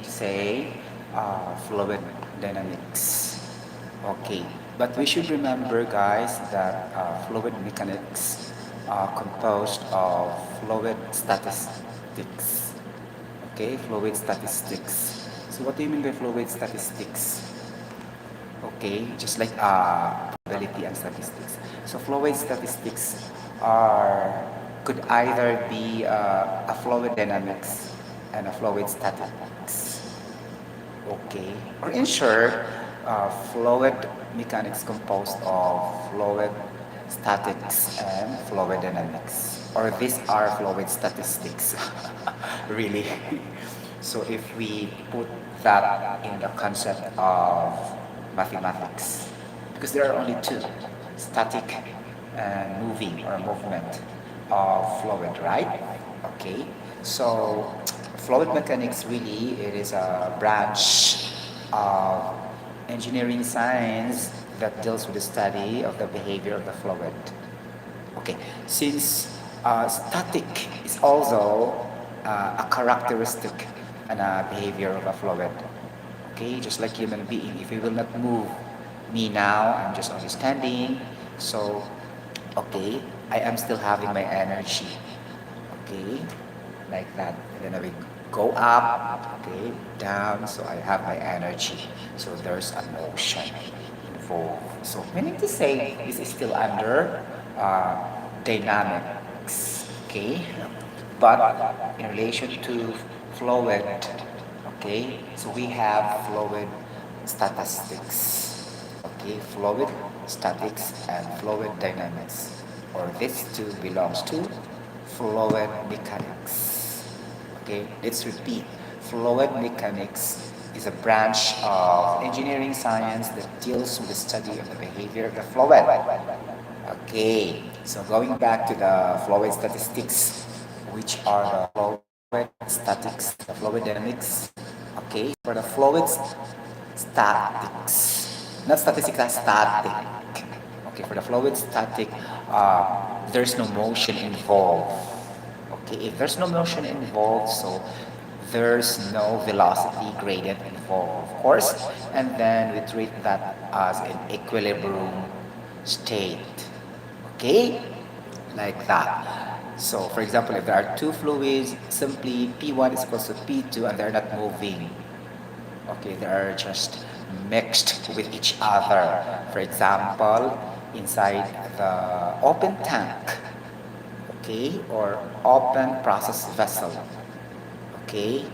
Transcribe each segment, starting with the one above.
to say fluid dynamics. Okay, but we should remember, guys, that fluid mechanics are composed of fluid statistics. Okay, fluid statistics. So what do you mean by fluid statistics? Okay, just like probability and statistics. So fluid statistics are could either be a fluid dynamics and a fluid statistics. Okay, or in short, fluid mechanics composed of fluid statics and fluid dynamics. Or these are fluid statistics, really. So if we put that in the concept of mathematics, because there are only two, static and moving or movement of fluid, right? Okay, so fluid mechanics really it is a branch of engineering science that deals with the study of the behavior of the fluid. Okay, since static is also a characteristic and a behavior of a fluid. Okay, just like human being, if we will not move, me now, I'm just only standing. So, okay, I am still having my energy. Okay, like that. And then I will go up, okay, down. So I have my energy. So there's a motion involved. So meaning to say, this is still under uh, dynamics. Okay, but in relation to fluid, okay, so we have fluid statistics. Okay, fluid statics and fluid dynamics, or this two belongs to fluid mechanics. Okay, let's repeat. Fluid mechanics is a branch of engineering science that deals with the study of the behavior of the fluid. Okay, so going back to the fluid statistics, which are the fluid statics, the fluid dynamics. Okay, for the fluid statics, not statistics, static. Okay, for the fluid static, uh, there's no motion involved. Okay, if there's no motion involved, so there's no velocity gradient involved, of course, and then we treat that as an equilibrium state. Okay, like that. So, for example, if there are two fluids, simply P1 is equal to P2 and they're not moving. Okay, they are just mixed with each other. For example, inside the open tank, okay, or open process vessel, okay.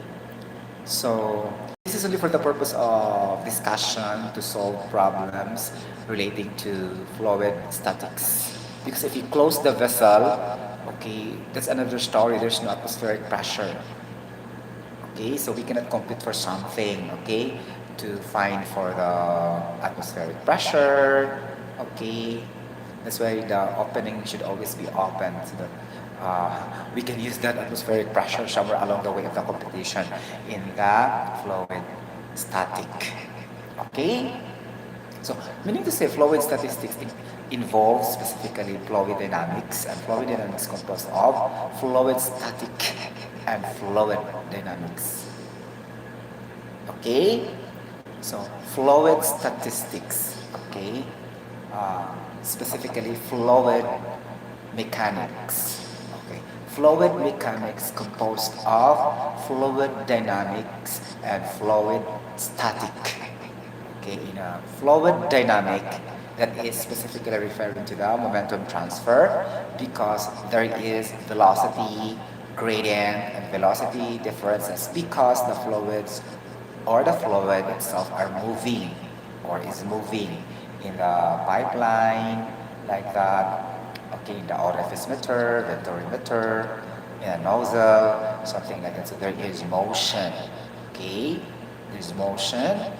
So this is only for the purpose of discussion to solve problems relating to fluid statics. Because if you close the vessel, okay, that's another story. There's no atmospheric pressure. Okay, so we cannot compute for something, okay, to find for the atmospheric pressure, okay. That's why the opening should always be open so that we can use that atmospheric pressure somewhere along the way of the competition in the fluid static. Okay? So, meaning to say, fluid statistics involves specifically fluid dynamics, and fluid dynamics composed of fluid static and fluid dynamics. Okay? So, fluid statistics, okay? Uh, Specifically, fluid mechanics. Okay. Fluid mechanics composed of fluid dynamics and fluid static. Okay, in a fluid dynamic, that is specifically referring to the momentum transfer because there is velocity gradient and velocity differences because the fluids or the fluid itself are moving or is moving in the pipeline like that. Okay, in the orifice meter, the meter, in a nozzle, something like that. So there is motion. Okay, there's motion,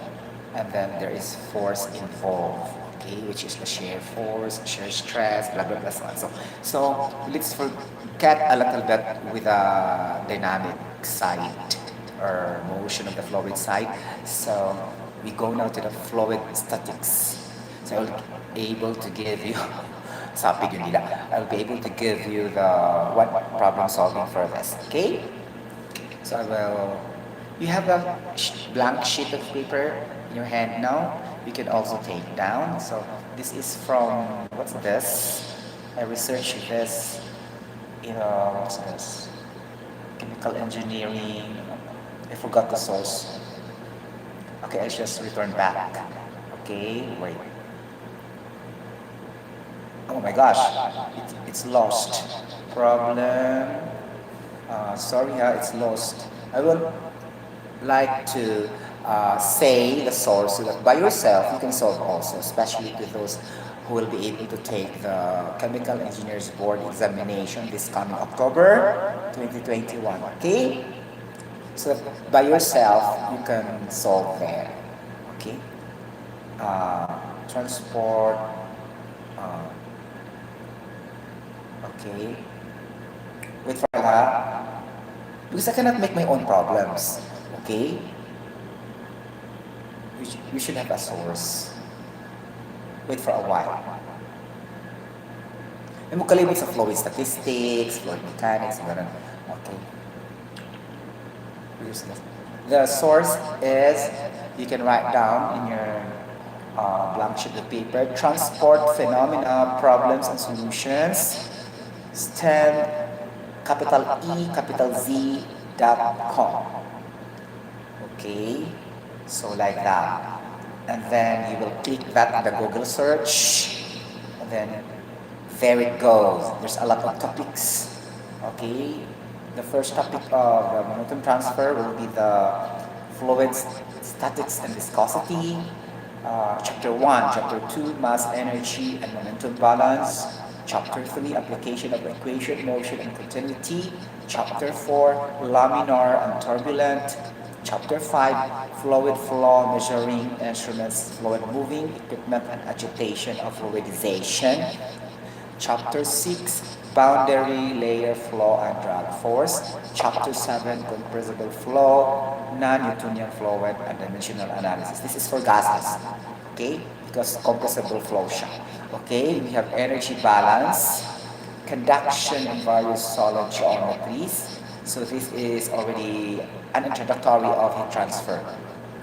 and then there is force involved. Okay, which is the shear force, shear stress, blah blah blah, so on. So let's forget a little bit with the dynamic side or motion of the fluid side. So we go now to the fluid statics. So I'll be able to give you sabi yun nila. I'll be able to give you the what problem solving for this. Okay? So I will you have a blank sheet of paper in your hand now, you can also take down. So this is from, what's this? I researched this in, what's this? Chemical engineering. I forgot the source. Okay, I just return back. Okay, wait. Oh my gosh, it's lost. Problem. Sorry, it's lost. I will like to say the source so that by yourself you can solve also, especially with those who will be able to take the Chemical Engineers Board examination this coming October 2021. Okay? So by yourself you can solve there. Okay? Transport. Uh, okay. Wait for that. Because I cannot make my own problems. Okay? We should have a source. Wait for a while. May magkalibot sa fluid statistics, fluid mechanics, ganun. Okay. The source is, you can write down in your blank sheet of paper, transport phenomena, problems and solutions, STEM, capital E, capital Z, .com. Okay, so like that. And then you will click that in the Google search, and then there it goes. There's a lot of topics. Okay, the first topic of the momentum transfer will be the fluid statics and viscosity. Chapter 1, Chapter 2, mass, energy, and momentum balance. Chapter 3, application of equation, motion, and continuity. Chapter 4, laminar and turbulent. Chapter 5, fluid flow, measuring instruments, fluid moving, equipment, and agitation of fluidization. Chapter 6, boundary layer flow and drag force. Chapter 7, compressible flow, non-Newtonian fluid, and dimensional analysis. This is for gases, okay? Because compressible flow siya. Okay, we have energy balance, conduction in various solid geometries. So this is already an introductory of heat transfer,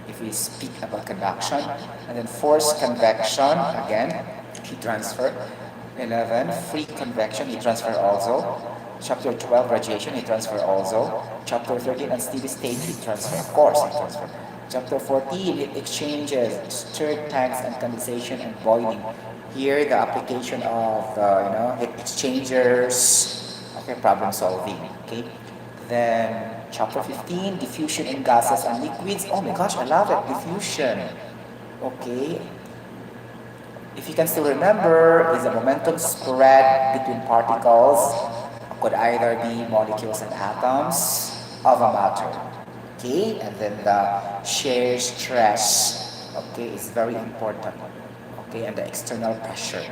if we speak about conduction. And then force convection, again, heat transfer. 11, free convection, heat transfer also. Chapter 12, radiation, heat transfer also. Chapter 13, unsteady state, heat transfer, of course, heat transfer. Chapter 14, heat exchanges, stirred tanks and condensation and boiling. Here, the application of heat exchangers, okay, problem solving, okay. Then chapter 15, diffusion in gases and liquids. Oh my gosh, I love it, diffusion. Okay, if you can still remember, is a momentum spread between particles, could either be molecules and atoms of a matter. Okay, and then the shear stress, okay, is very important. Okay, and the external pressure.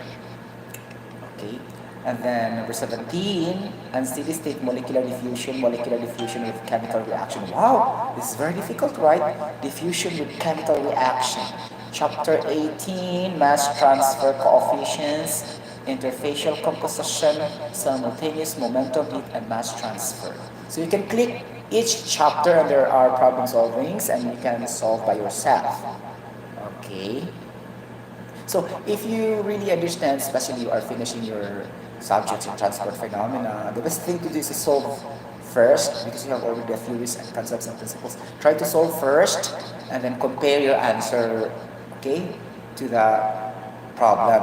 Okay, and then number 17, unsteady state molecular diffusion with chemical reaction. Wow, this is very difficult, right? Diffusion with chemical reaction. Chapter 18, mass transfer coefficients, interfacial composition, simultaneous momentum, heat, and mass transfer. So you can click each chapter and there are problem solvings and you can solve by yourself. Okay. So if you really understand, especially you are finishing your subjects in transport phenomena, the best thing to do is to solve first, because you have already the theories and concepts and principles. Try to solve first and then compare your answer, okay, to the problem,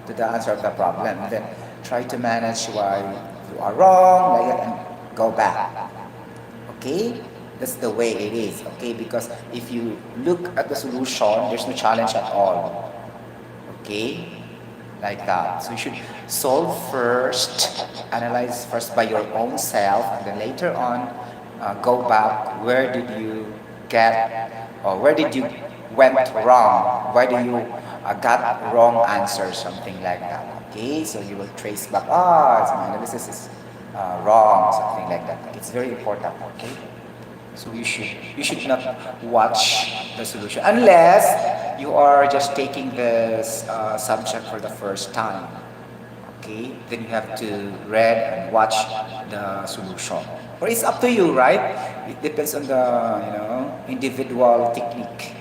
to the answer of the problem. And then try to manage why you are wrong, like that, and go back. Okay? That's the way it is, okay? Because if you look at the solution, there's no challenge at all. Okay? Like that. So you should solve first, analyze first by your own self, and then later on, go back. Where did you get, or where did you went wrong? Why do you got wrong answer, something like that? Okay, so you will trace back. My analysis is wrong, something like that. It's very important. Okay, so you should not watch the solution unless you are just taking this subject for the first time. Okay, then you have to read and watch the solution. Or it's up to you, right? It depends on the individual technique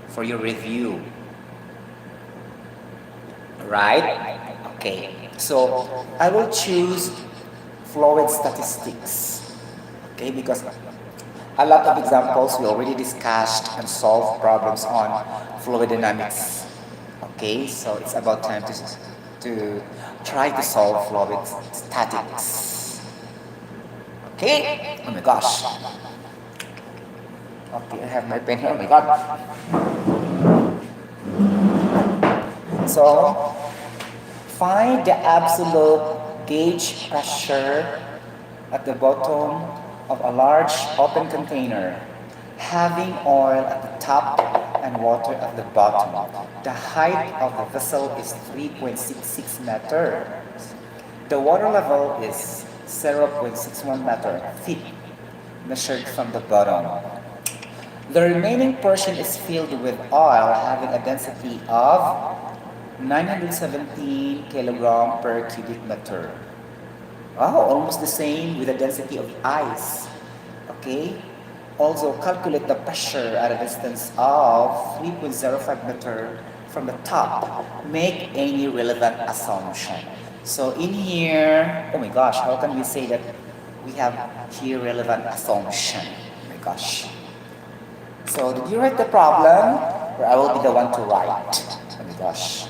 for your review, right? Okay. So I will choose fluid statistics. Okay, because a lot of examples we already discussed and solved problems on fluid dynamics. Okay, so it's about time to try to solve fluid statics. Okay? Oh my gosh. Okay, I have my pen here. Oh my god. So, find the absolute gauge pressure at the bottom of a large open container, having oil at the top and water at the bottom. The height of the vessel is 3.66 meters. The water level is 0.61 feet, measured from the bottom. The remaining portion is filled with oil having a density of 917 kilogram per cubic meter. Wow, almost the same with the density of ice. Okay? Also, calculate the pressure at a distance of 3.05 meter from the top. Make any relevant assumption. So in here, oh my gosh, how can we say that we have here relevant assumption? Oh my gosh. So did you write the problem? Or I will be the one to write? Oh my gosh.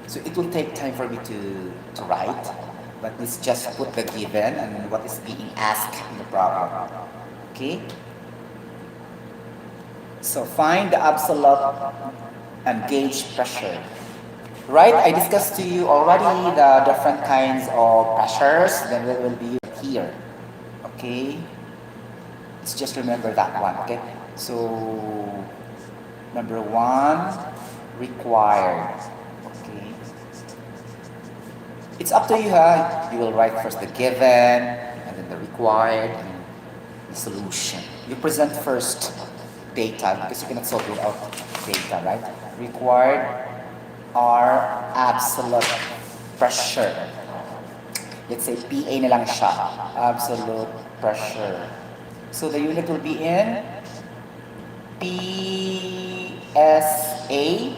So it will take time for me to write, but let's just put the given and what is being asked in the problem. Okay? So find the absolute and gauge pressure. Right? I discussed to you already the different kinds of pressures, then we will be here. Okay? Let's just remember that one. Okay? So, number one, required. Okay? It's up to you, huh? You will write first the given, and then the required, and the solution. You present first data, because you cannot solve without data, right? Required are absolute pressure. Let's say PA na lang siya. Absolute pressure. So the unit will be in PSA,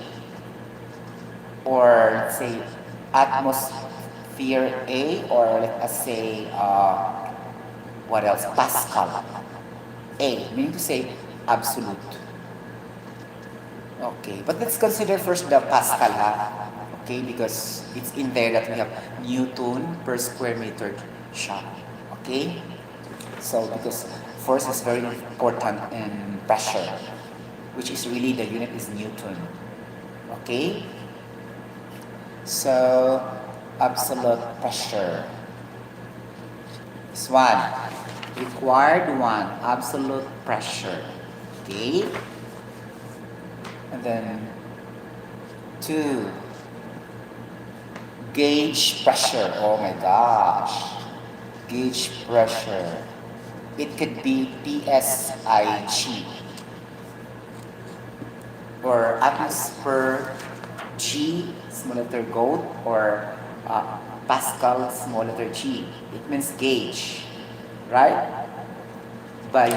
or let's say atmosphere A, or let us say what else? Pascal. A, meaning to say absolute. Okay, but let's consider first the Pascal, ha? Okay, because it's in there that we have Newton per square meter siya. Okay? So, because force is very important in pressure, which is really the unit is Newton. Okay? So, absolute pressure. This one. Required one, absolute pressure. Okay? And then, two, gauge pressure. Oh my gosh. Gauge pressure. It could be PSIG. Or atmosphere G, small letter goat, or Pascal, small letter G. It means gauge. Right? By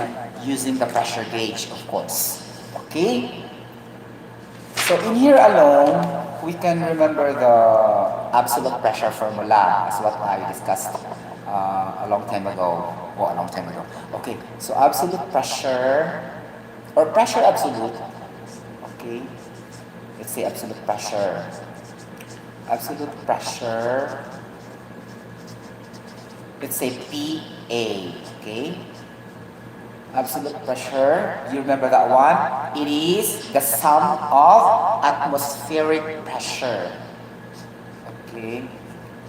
using the pressure gauge, of course. Okay? So in here alone, we can remember the absolute pressure formula as what I discussed a long time ago. Oh, a long time ago. Okay, so absolute pressure, or pressure absolute. Okay, let's say absolute pressure. Absolute pressure, let's say PA. Okay, absolute pressure, you remember that one? It is the sum of atmospheric pressure. Okay,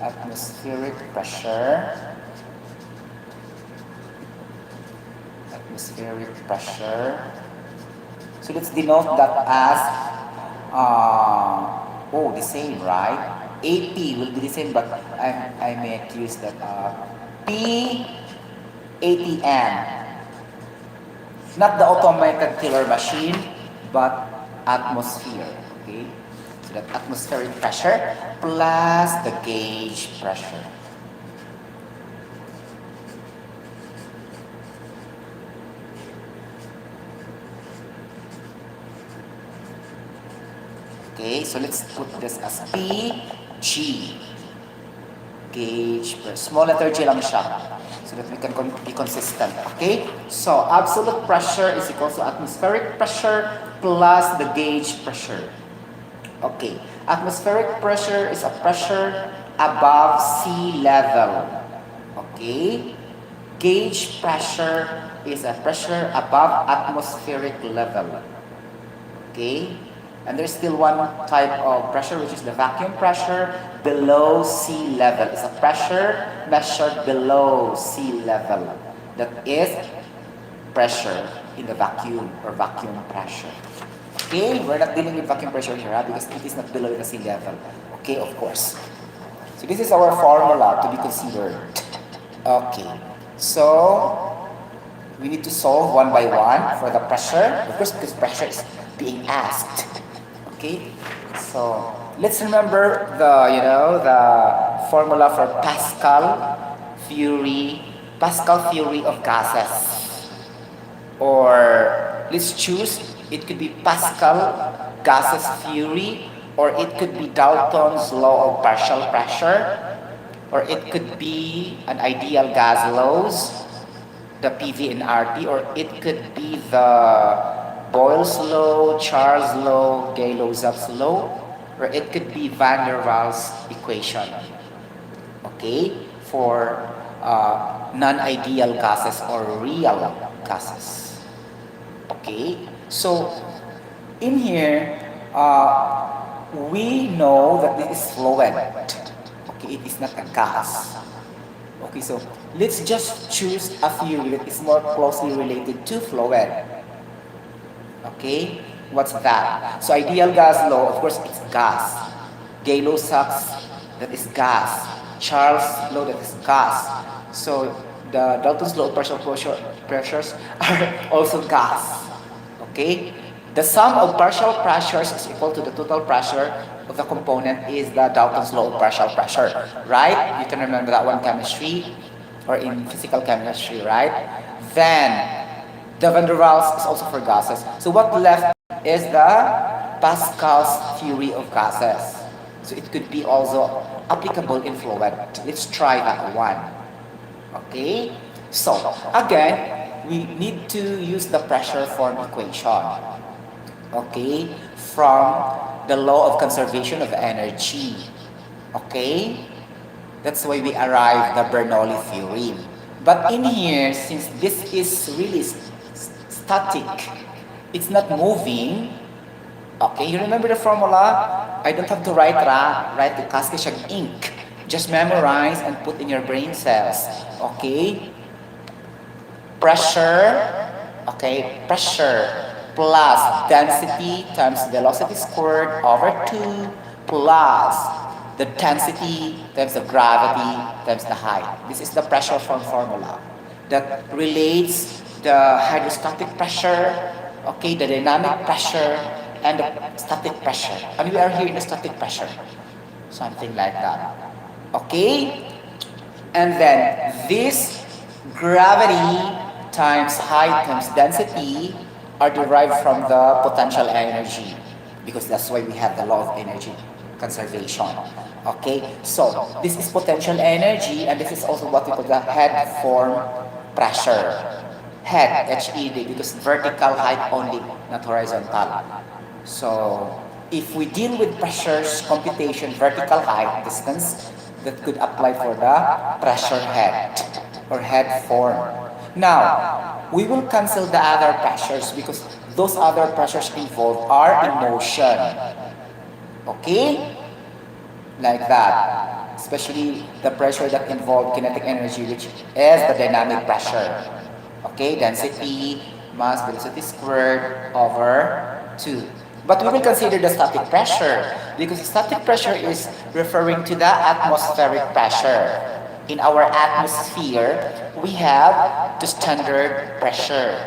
atmospheric pressure. Atmospheric pressure. So let's denote that as, the same, right? AP will be the same, but I may use that PATM. Not the automated killer machine, but atmosphere. Okay? So that atmospheric pressure plus the gauge pressure. Okay, so let's put this as PG. Gauge per small letter G lang siya so that we can be consistent. Okay? So, absolute pressure is equal to atmospheric pressure plus the gauge pressure. Okay. Atmospheric pressure is a pressure above sea level. Okay? Gauge pressure is a pressure above atmospheric level. Okay? And there's still one type of pressure, which is the vacuum pressure below sea level. It's a pressure measured below sea level. That is pressure in the vacuum or vacuum pressure. Okay, we're not dealing with vacuum pressure here because it is not below the sea level. Okay, of course. So this is our formula to be considered. Okay, so we need to solve one by one for the pressure. Of course, because pressure is being asked. Okay, so let's remember the formula for Pascal theory of gases. Or let's choose, it could be Pascal gases theory, or it could be Dalton's law of partial pressure, or it could be an ideal gas laws, the PV and RT, or it could be the Boyle's law, Charles' law, Gay-Lussac's law, or it could be van der Waals equation. Okay, for non-ideal gases or real gases. Okay, so in here we know that this is fluid. Okay, it is not a gas. Okay, so let's just choose a theory that is more closely related to fluid. Okay, what's that? So ideal gas law, of course, it's gas. Gay-Lussac's, that is gas. Charles' law, that is gas. So the Dalton's law of partial pressures are also gas. Okay, the sum of partial pressures is equal to the total pressure of the component is the Dalton's law of partial pressure, right? You can remember that one chemistry or in physical chemistry, right? Then the van der Waals is also for gases. So what left is the Pascal's theory of gases. So it could be also applicable in fluid. Let's try that one. Okay? So again, we need to use the pressure form equation. Okay? From the law of conservation of energy. Okay? That's why we arrive the Bernoulli theorem. But in here, since this is really static, it's not moving. Okay, you remember the formula? I don't have to write the kasi siyang ink. Just memorize and put in your brain cells. Okay? Pressure, okay, pressure plus density times velocity squared over 2 plus the density times the gravity times the height. This is the pressure form formula that relates the hydrostatic pressure, okay, the dynamic pressure, and the static pressure. And we are here in the static pressure. Something like that. Okay? And then this gravity times height times density are derived from the potential energy because that's why we have the law of energy conservation. Okay? So, this is potential energy and this is also what we call the head form pressure. Head, H-E-D, because vertical height only, not horizontal. So, if we deal with pressures, computation, vertical height, distance, that could apply for the pressure head or head form. Now, we will cancel the other pressures because those other pressures involved are in motion. Okay? Like that. Especially the pressure that involved kinetic energy, which is the dynamic pressure. Okay, density, mass, velocity squared over 2. But we will consider the static pressure because static pressure is referring to the atmospheric pressure. In our atmosphere, we have the standard pressure.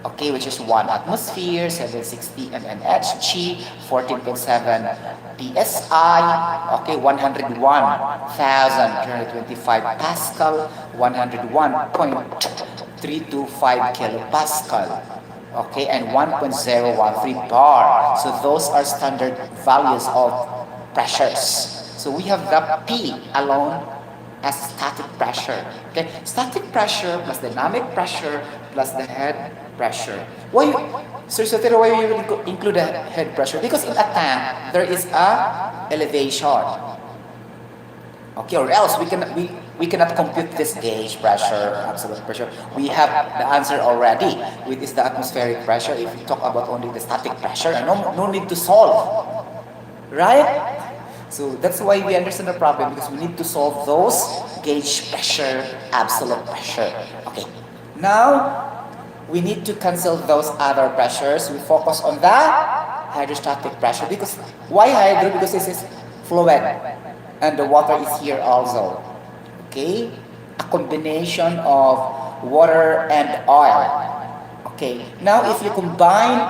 Okay, which is 1 atmosphere, 760 mmHg, 14.7 psi, okay, 101,325 Pascal, 101.325 kilopascal. okay, and 1.013 bar. So those are standard values of pressures. So we have the P alone as static pressure. Okay, static pressure plus dynamic pressure plus the head pressure. Why, Sir Sotero, why you will include the head pressure? Because in a tank there is a elevation. Okay, or else we cannot compute this gauge pressure, absolute pressure. We have the answer already, which is the atmospheric pressure. If we talk about only the static pressure, no need to solve, right? So that's why we understand the problem, because we need to solve those gauge pressure, absolute pressure. Okay, now we need to cancel those other pressures. We focus on the hydrostatic pressure, because why hydro? Because this is fluid and the water is here also. Okay, a combination of water and oil. Okay, now if you combine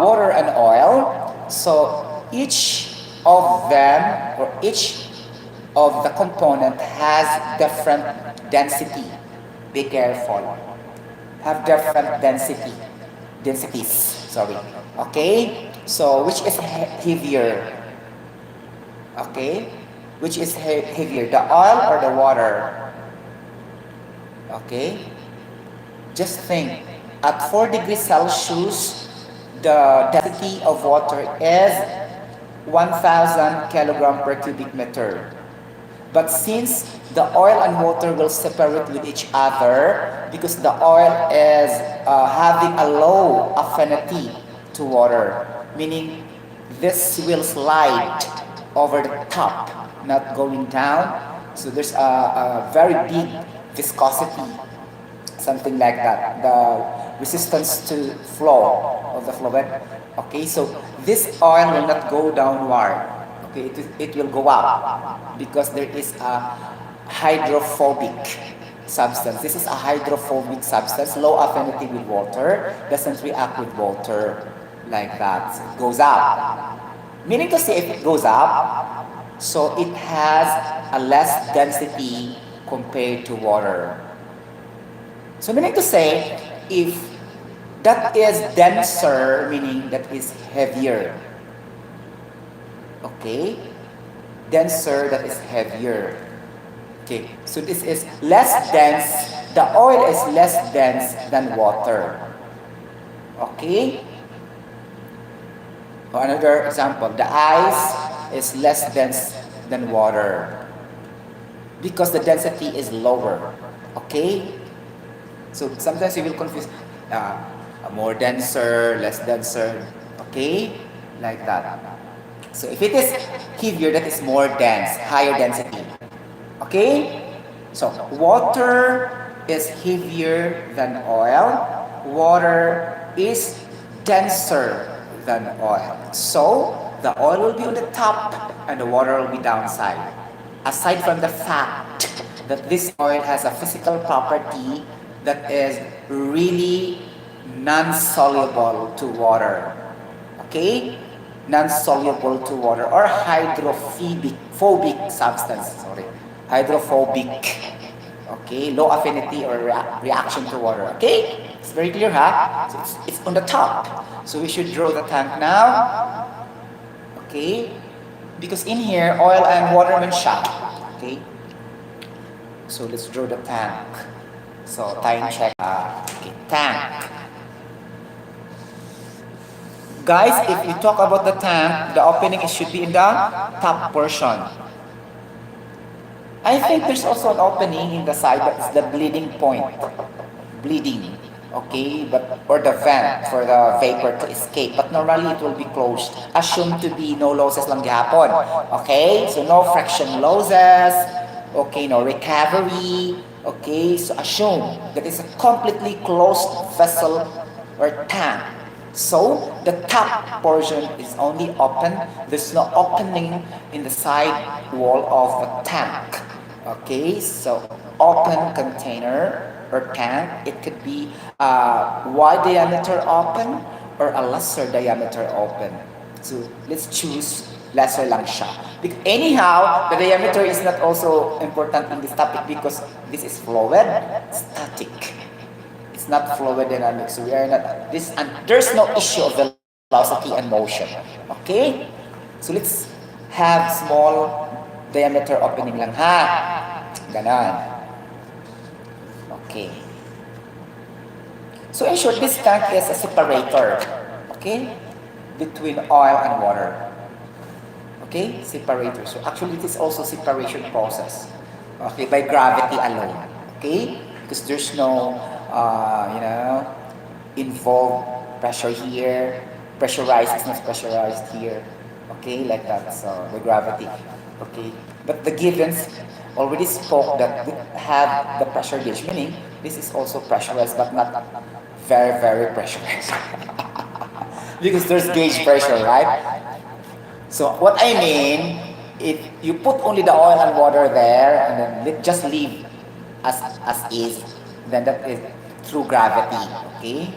water and oil, so each of them, or each of the component has different density. Be careful. Have different densities. Sorry. Okay. So which is heavier? Okay. Which is heavier, the oil or the water? Okay. Just think. At 4 degrees Celsius, the density of water is 1,000 kilogram per cubic meter. But since the oil and water will separate with each other, because the oil is having a low affinity to water, meaning this will slide over the top, not going down. So there's a very big viscosity, something like that. The resistance to flow of the fluid. Okay, so this oil will not go downward. Okay, it will go up because there is a hydrophobic substance. This is a hydrophobic substance, low affinity with water, doesn't react with water like that. So it goes up. Meaning to say, if it goes up, so it has a less density compared to water. So meaning to say, if that is denser, meaning that is heavier. Okay? Denser, that is heavier. Okay, so this is less dense. The oil is less dense than water. Okay? Or another example, the ice is less dense than water because the density is lower. Okay? So sometimes you will confuse more denser, less denser. Okay? Like that. So if it is heavier, that is more dense, higher density. Okay? So water is heavier than oil. Water is denser than oil. So the oil will be on the top and the water will be downside. Aside from the fact that this oil has a physical property that is really non-soluble to water. Okay? Non-soluble to water, or hydrophobic substance. Sorry. Hydrophobic. Okay? Low affinity or reaction to water. Okay? It's very clear, huh? So it's on the top. So we should draw the tank now. Okay? Because in here, oil and water means shock. Okay? So let's draw the tank. So time check. Okay, tank. Guys, if you talk about the tank, the opening should be in the top portion. I think there's also an opening in the side, but it's the bleeding point. Bleeding. Okay, but or the vent for the vapor to escape. But normally it will be closed. Assumed to be no losses lang gihapon. Okay, so no friction losses. Okay, no recovery. Okay, so assume that it's a completely closed vessel or tank. So the top portion is only open. There's no opening in the side wall of the tank. Okay, so open container or tank. It could be a wide diameter open or a lesser diameter open. So let's choose lesser lang siya. Anyhow, the diameter is not also important in this topic because this is fluid, static. It's It's not fluid dynamics. We are not this, and there's no issue of velocity and motion. Okay? So let's have small diameter opening lang ha. Ganon. Okay. So in short, this tank is a separator. Okay? Between oil and water. Okay? Separator. So actually it is also separation process. Okay? By gravity alone. Okay? Because there's no, involved pressure here. Pressurized is not pressurized here. Okay? Like that. So by gravity. Okay? But the givens already spoke that we have the pressure gauge, meaning this is also pressurized but not very, very pressurized. Because there's gauge pressure, right? So what I mean, if you put only the oil and water there and then just leave as is, then that is through gravity. Okay,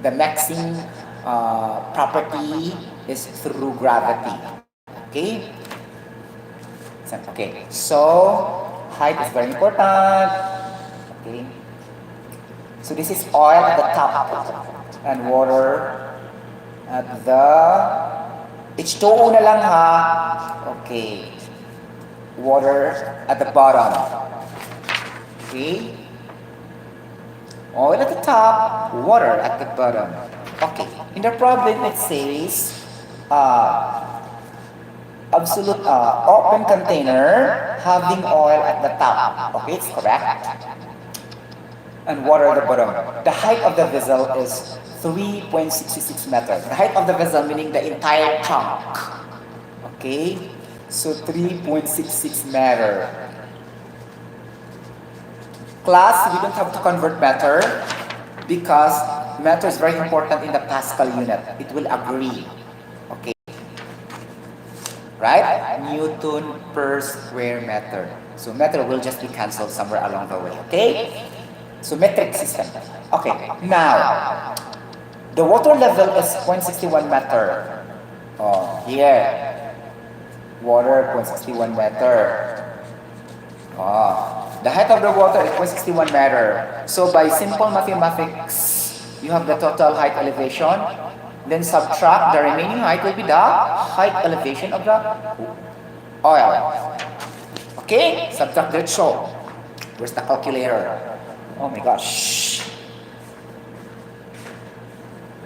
the mixing property is through gravity. Okay. Okay. So height is very important. Okay. So this is oil at the top and water at the H2O na lang ha. Okay. Water at the bottom. Okay. Oil at the top, water at the bottom. Okay. In the problem it says absolute open container having oil at the top. Okay, it's correct. And water at the bottom. The height of the vessel is 3.66 meters. The height of the vessel meaning the entire trunk. Okay, so 3.66 meter. Class, we don't have to convert meter because meter is very important in the Pascal unit. It will agree. Okay. Right? Newton per square meter. So meter will just be cancelled somewhere along the way. Okay? So metric system. Okay. Now, the water level is 0.61 meter. Oh, here. Water 0.61 meter. Oh, the height of the water is 0.61 meter. So by simple mathematics, you have the total height elevation. Then subtract the remaining height will be the height elevation of the oil. Okay? Subtract that show. Where's the calculator? Oh my gosh.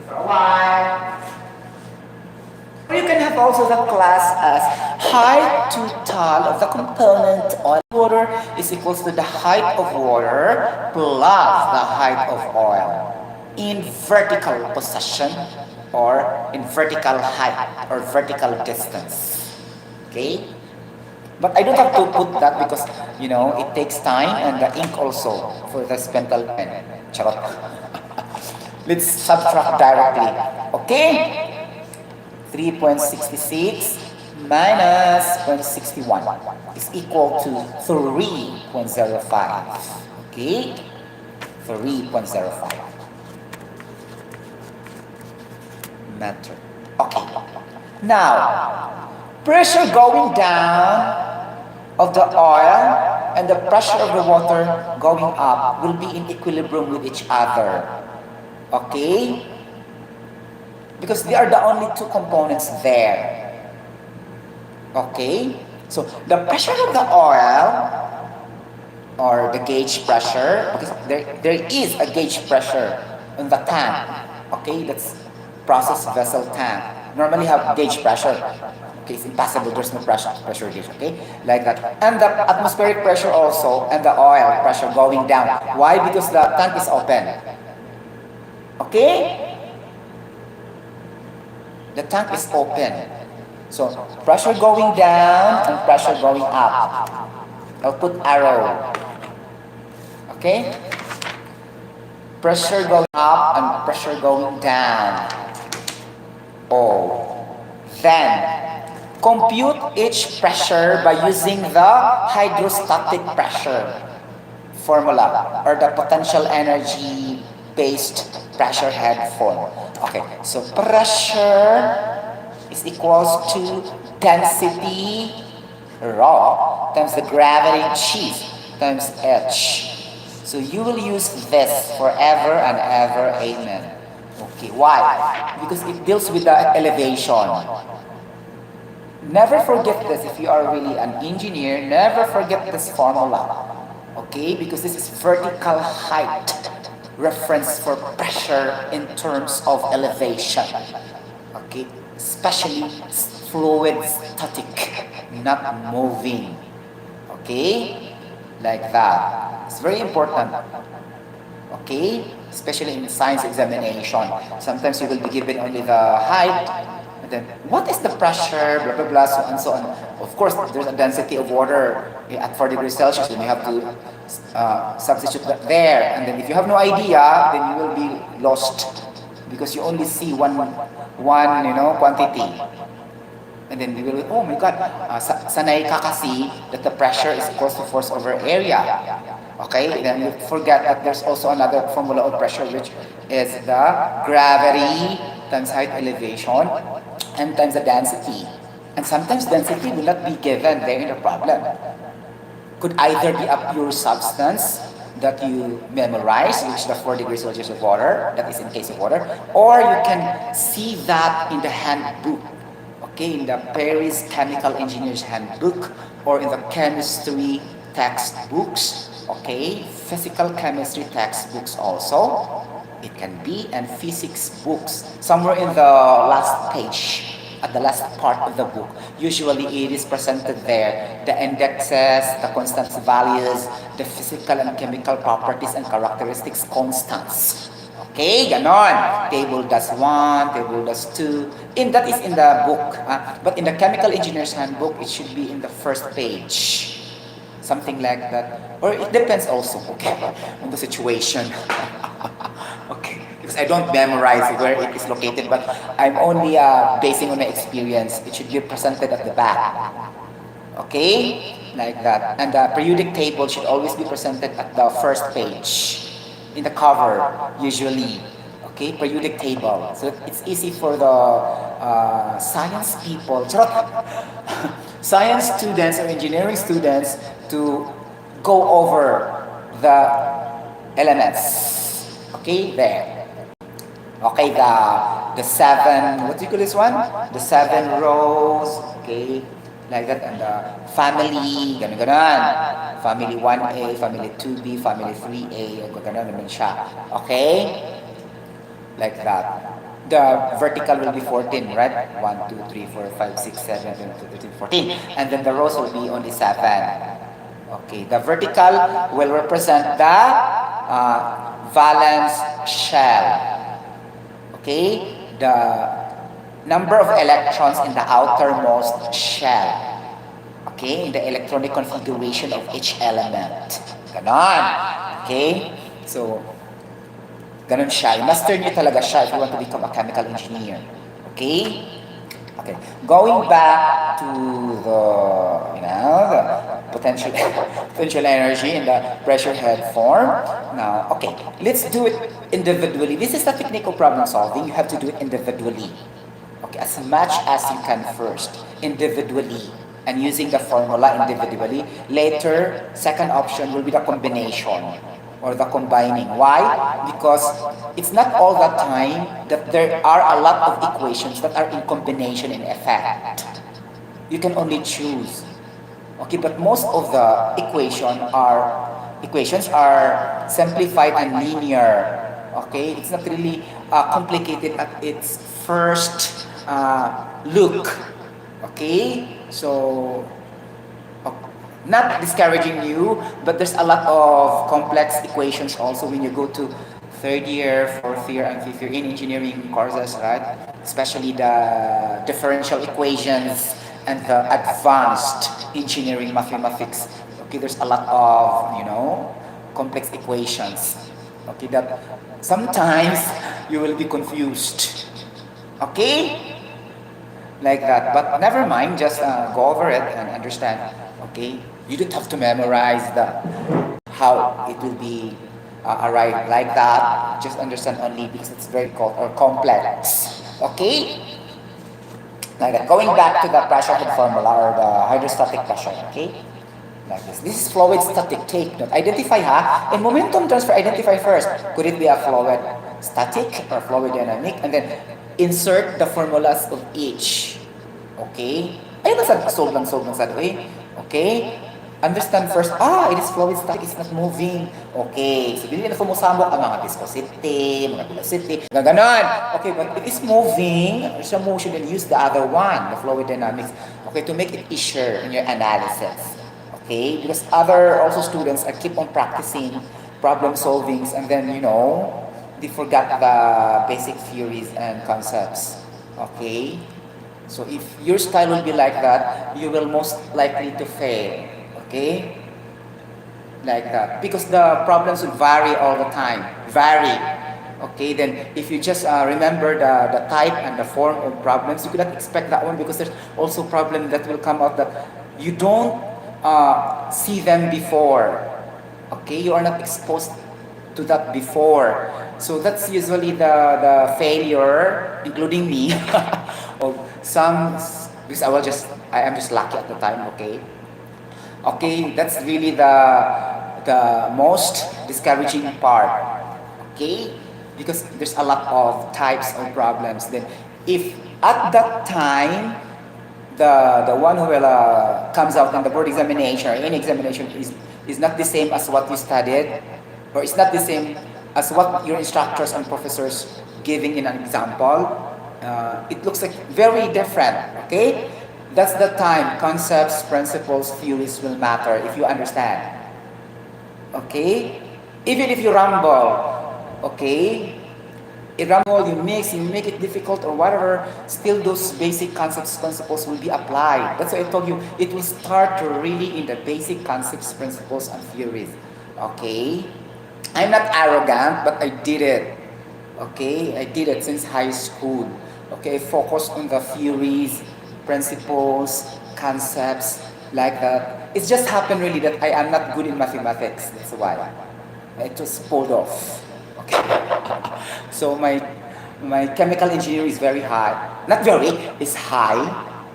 For a while. You can have also the class as height total of the component oil water is equals to the height of water plus the height of oil in vertical position or in vertical height or vertical distance. Okay? But I don't have to put that because, it takes time and the ink also for the pentel pen. Charot. Let's subtract directly. Okay? 3.66 minus 0.61 is equal to 3.05. Okay? 3.05 meter. Okay. Now, pressure going down of the oil and the pressure of the water going up will be in equilibrium with each other. Okay? Because they are the only two components there. Okay? So, the pressure of the oil or the gauge pressure, because there is a gauge pressure in the tank. Okay? That's process vessel tank. Normally have gauge pressure. Okay, it's impossible, there's no pressure gauge, okay? Like that. And the atmospheric pressure also, and the oil pressure going down. Why? Because the tank is open. Okay? The tank is open. So, pressure going down and pressure going up. I'll put arrow. Okay? Pressure going up and pressure going down. Oh. Then, compute each pressure by using the hydrostatic pressure formula or the potential energy based pressure head form. Okay, so pressure is equals to density rho times the gravity g times h. So you will use this forever and ever. Amen. Okay, why? Because it deals with the elevation. Never forget this if you are really an engineer. Never forget this formula. Okay, because this is vertical height reference for pressure in terms of elevation. Okay, especially fluid static, not moving. Okay, like that. It's very important. Okay, especially in science examination. Sometimes you will be given only the height, and then what is the pressure, blah blah blah, so on so on. Of course, there's a density of water at 4 degrees Celsius, then you have to substitute that there. And then if you have no idea, then you will be lost because you only see one quantity. And then you will, oh my God, sanay ka kasi that the pressure is equals to force over area. Okay, then you forget that there's also another formula of pressure, which is the gravity times height elevation and times the density. And sometimes density will not be given there in the problem. Could either be a pure substance that you memorize, which is the 4 degrees Celsius of water, that is in case of water, or you can see that in the handbook. Okay, in the Paris Chemical Engineer's Handbook or in the chemistry textbooks, okay, physical chemistry textbooks also, it can be, and physics books, somewhere in the last page, at the last part of the book. Usually it is presented there, the indexes, the constant values, the physical and chemical properties and characteristics constants. Okay, ganon. Table does 1, table does 2. That is in the book. But in the Chemical Engineer's Handbook, it should be in the first page. Something like that. Or it depends also, okay, on the situation. Okay, because I don't memorize where it is located, but I'm only basing on my experience. It should be presented at the back. Okay, like that. And the periodic table should always be presented at the first page. In the cover, usually. Okay, periodic table. So it's easy for the science people, science students or engineering students to go over the elements. Okay, there. Okay, the 7, what do you call this one? The 7 rows, okay, like that, and the family, ganon. Family 1A, family 2B, family 3A, ganon naman siya. Okay? Like that. The vertical will be 14, right? 1, 2, 3, 4, 5, 6, 7, 13, 14. And then the rows will be only 7. Okay, the vertical will represent the valence shell. Okay, the number of electrons in the outermost shell. Okay, in the electronic configuration of each element. Ganon. Okay, so ganon siya. Master nyo talaga siya if you want to become a chemical engineer. Okay? Okay. Going back to the potential energy in the pressure head form. Now, okay, let's do it individually. This is the technique of problem solving. You have to do it individually. Okay, as much as you can first, individually, and using the formula individually. Later, second option will be the combination or the combining. Why? Because it's not all the time that there are a lot of equations that are in combination in effect. You can only choose. Okay, but most of the equations are simplified and linear. Okay, it's not really complicated at its first look. Okay, so not discouraging you, but there's a lot of complex equations also when you go to third year, fourth year, and fifth year in engineering courses, right? Especially the differential equations and the advanced engineering mathematics. Okay, there's a lot of, complex equations. Okay, that sometimes you will be confused. Okay? Like that. But never mind, just go over it and understand. Okay? You don't have to memorize how it will be arrived like that. Just understand only because it's very complex. Okay? Like that. Going back to the pressure head formula or the hydrostatic pressure. Okay? Like this. This is fluid static. Take note. Identify ha. And momentum transfer, identify first. Could it be a fluid static or fluid dynamic? And then insert the formulas of each. Okay? Ayun lang sa solve lang sa way. Okay? Understand first, it is fluid static, it's not moving. Okay, so hindi na sumusambok ang mga viscosity, mga velocity, gaganon. Okay, but it is moving, there's a motion, then use the other one, the fluid dynamics, okay, to make it easier in your analysis. Okay, because other also students keep on practicing problem solvings and then, they forgot the basic theories and concepts. Okay, so if your style will be like that, you will most likely to fail. Okay? Like that. Because the problems will vary all the time. Vary. Okay, then if you just remember the type and the form of problems, you cannot expect that one because there's also problem that will come out that you don't see them before. Okay, you are not exposed to that before. So that's usually the failure, including me, of some, because I am just lucky at the time, okay? Okay, that's really the most discouraging part. Okay, because there's a lot of types of problems. Then, if at that time the one who will comes out in the board examination or any examination is not the same as what you studied, or it's not the same as what your instructors and professors giving in an example, it looks like very different. Okay. That's the time concepts, principles, theories will matter if you understand. Okay? Even if you rumble, okay? You rumble, you make it difficult or whatever, still those basic concepts, principles will be applied. That's why I told you, it will start to really in the basic concepts, principles, and theories. Okay? I'm not arrogant, but I did it. Okay? I did it since high school. Okay? Focus on the theories, principles, concepts, like that. It's just happened really that I am not good in mathematics. That's why. It was pulled off. Okay. So my chemical engineering is very high. Not very, it's high.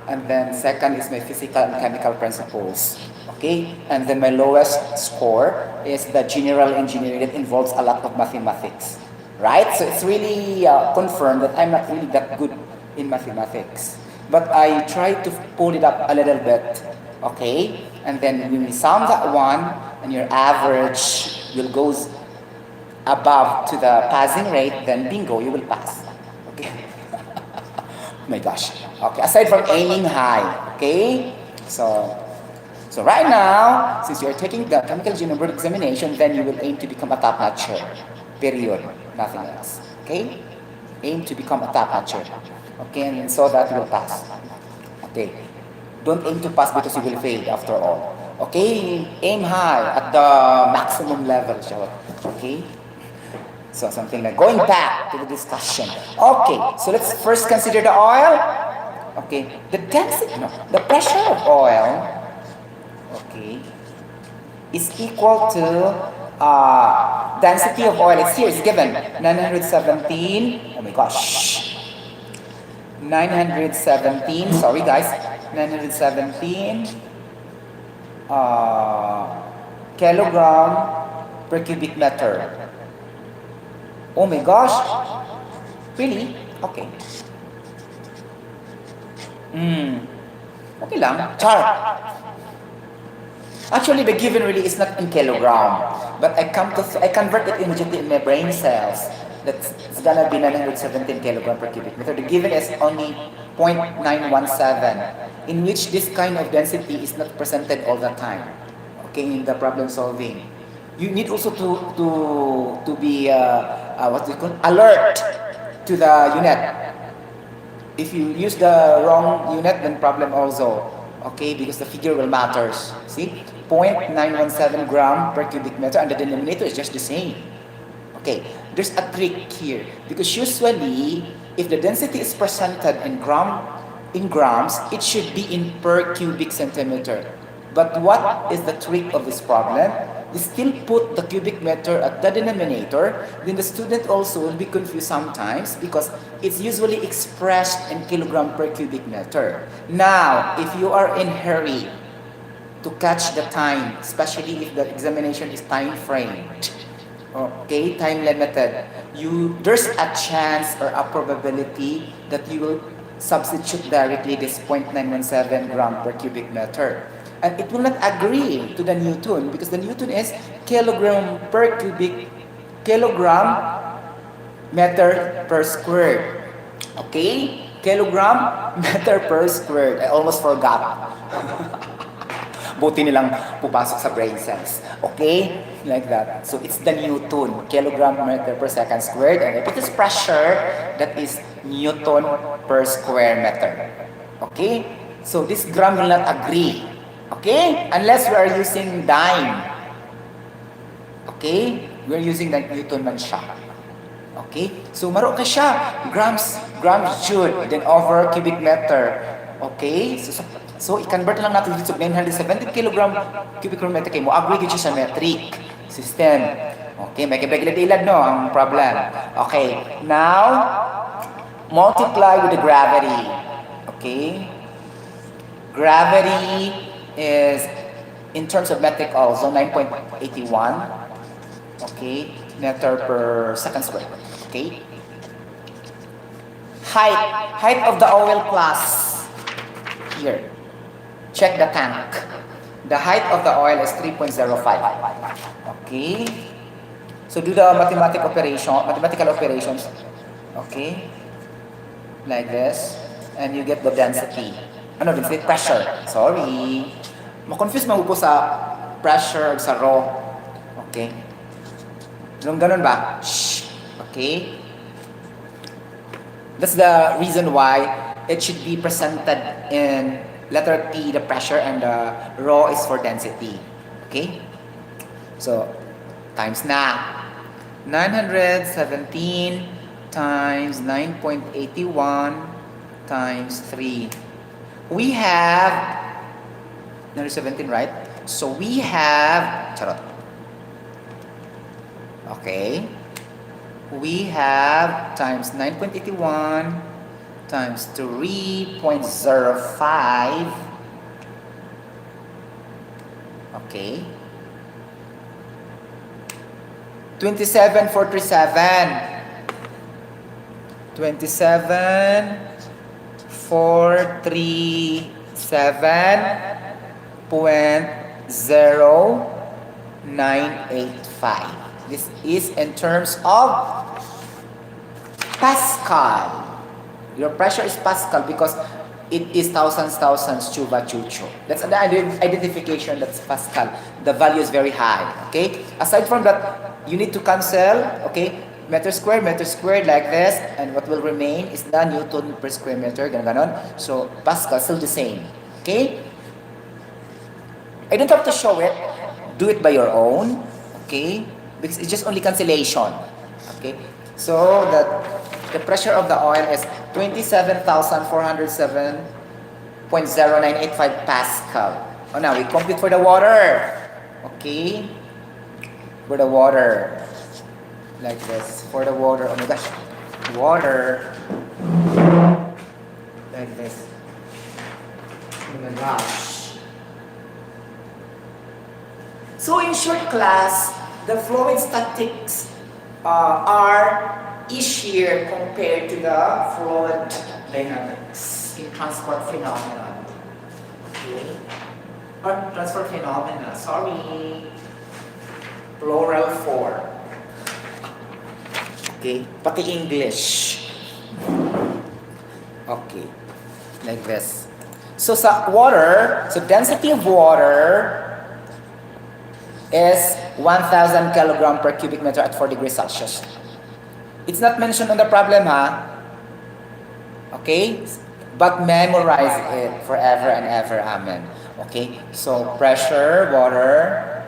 And then second is my physical and chemical principles. Okay? And then my lowest score is the general engineering that involves a lot of mathematics. Right? So it's really confirmed that I'm not really that good in mathematics. But I try to pull it up a little bit, okay? And then when we sum that one, and your average will go above to the passing rate, then bingo, you will pass. Okay? Oh my gosh. Okay, aside from aiming high, okay? So right now, since you're taking the chemical engineering board examination, then you will aim to become a top-notcher. Period. Nothing else. Okay? Aim to become a top-notcher. Okay, and so that you will pass. Okay. Don't aim to pass because you will fail after all. Okay? Aim high at the maximum level. Okay? So something like going back to the discussion. Okay, so let's first consider the oil. Okay. The density, the pressure of oil, okay, is equal to density of oil. It's here, it's given 917. Oh my gosh. 917, sorry guys, 917 kilogram per cubic meter. Oh my gosh, really? Okay. Okay lang, char. Actually, the given really is not in kilogram, but I convert it immediately in my brain cells. That's gonna be 917 kilogram per cubic meter. The given is only 0.917, in which this kind of density is not presented all the time. Okay, in the problem solving, you need also to be alert to the unit. If you use the wrong unit, then problem also. Okay, because the figure will matters. See, 0.917 gram per cubic meter, and the denominator is just the same. Okay, there's a trick here because usually if the density is presented in grams, it should be in per cubic centimeter. But what is the trick of this problem? They still put the cubic meter at the denominator, then the student also will be confused sometimes because it's usually expressed in kilogram per cubic meter. Now, if you are in hurry, to catch the time, especially if the examination is time framed. Okay, time limited. There's a chance or a probability that you will substitute directly this 0.917 gram per cubic meter. And it will not agree to the Newton because the Newton is kilogram per cubic kilogram meter per squared. Okay? Kilogram meter per squared. I almost forgot. Buti nilang pupasok sa brain cells. Okay? Like that. So it's the Newton, kilogram meter per second squared. And if it is pressure, that is Newton per square meter. Okay? So this gram will not agree. Okay? Unless we are using dime. Okay? We are using the Newton man siya. Okay? So maro ka siya. Grams joule, then over cubic meter. Okay? So i-convert lang natin dito 970 kg cubic meter kay mo. Agree dito sa metric system. Okay, may kibagilad-ilad no ang problem. Okay, now multiply with the gravity. Okay? Gravity is in terms of metric also 9.81. Okay, meter per second square. Okay? Height of the oil plus. Here. Check the tank. The height of the oil is 3.05. Okay? So do the mathematical operations. Okay? Like this. And you get the density. Ano, density? Pressure. Sorry. Ma-confuse mo po sa pressure sa raw. Okay? Ganun ba? Shh. Okay? That's the reason why it should be presented in letter P, the pressure, and the rho is for density. Okay? So, times na. 917 times 9.81 times 3. We have 917, right? So, we have charot. Okay? We have times 9.81 times 3.05. Okay. 27,437. 27,437.0985. This is in terms of Pascal. Your pressure is Pascal because it is thousands, chuba, chucho. That's the identification, that's Pascal. The value is very high, okay? Aside from that, you need to cancel, okay? Meter square, like this, and what will remain is the Newton per square meter, ganon. So, Pascal, still the same, okay? I don't have to show it. Do it by your own, okay? Because it's just only cancellation, okay? So, the pressure of the oil is 27,407.0985 Pascal. Oh, now we compute for the water. Okay? For the water. Like this. For the water. Oh my gosh. Water. Like this. Oh my gosh. So in short class, the fluid statics are easier compared to the fluid dynamics in transport phenomena. Okay? Or transport phenomena, sorry. Plural form. Okay? Pati English. Okay. Like this. So sa water, so density of water is 1,000 kilogram per cubic meter at 4 degrees Celsius. It's not mentioned on the problem, ha? Okay? But memorize it forever and ever. Amen. Okay? So, pressure, water,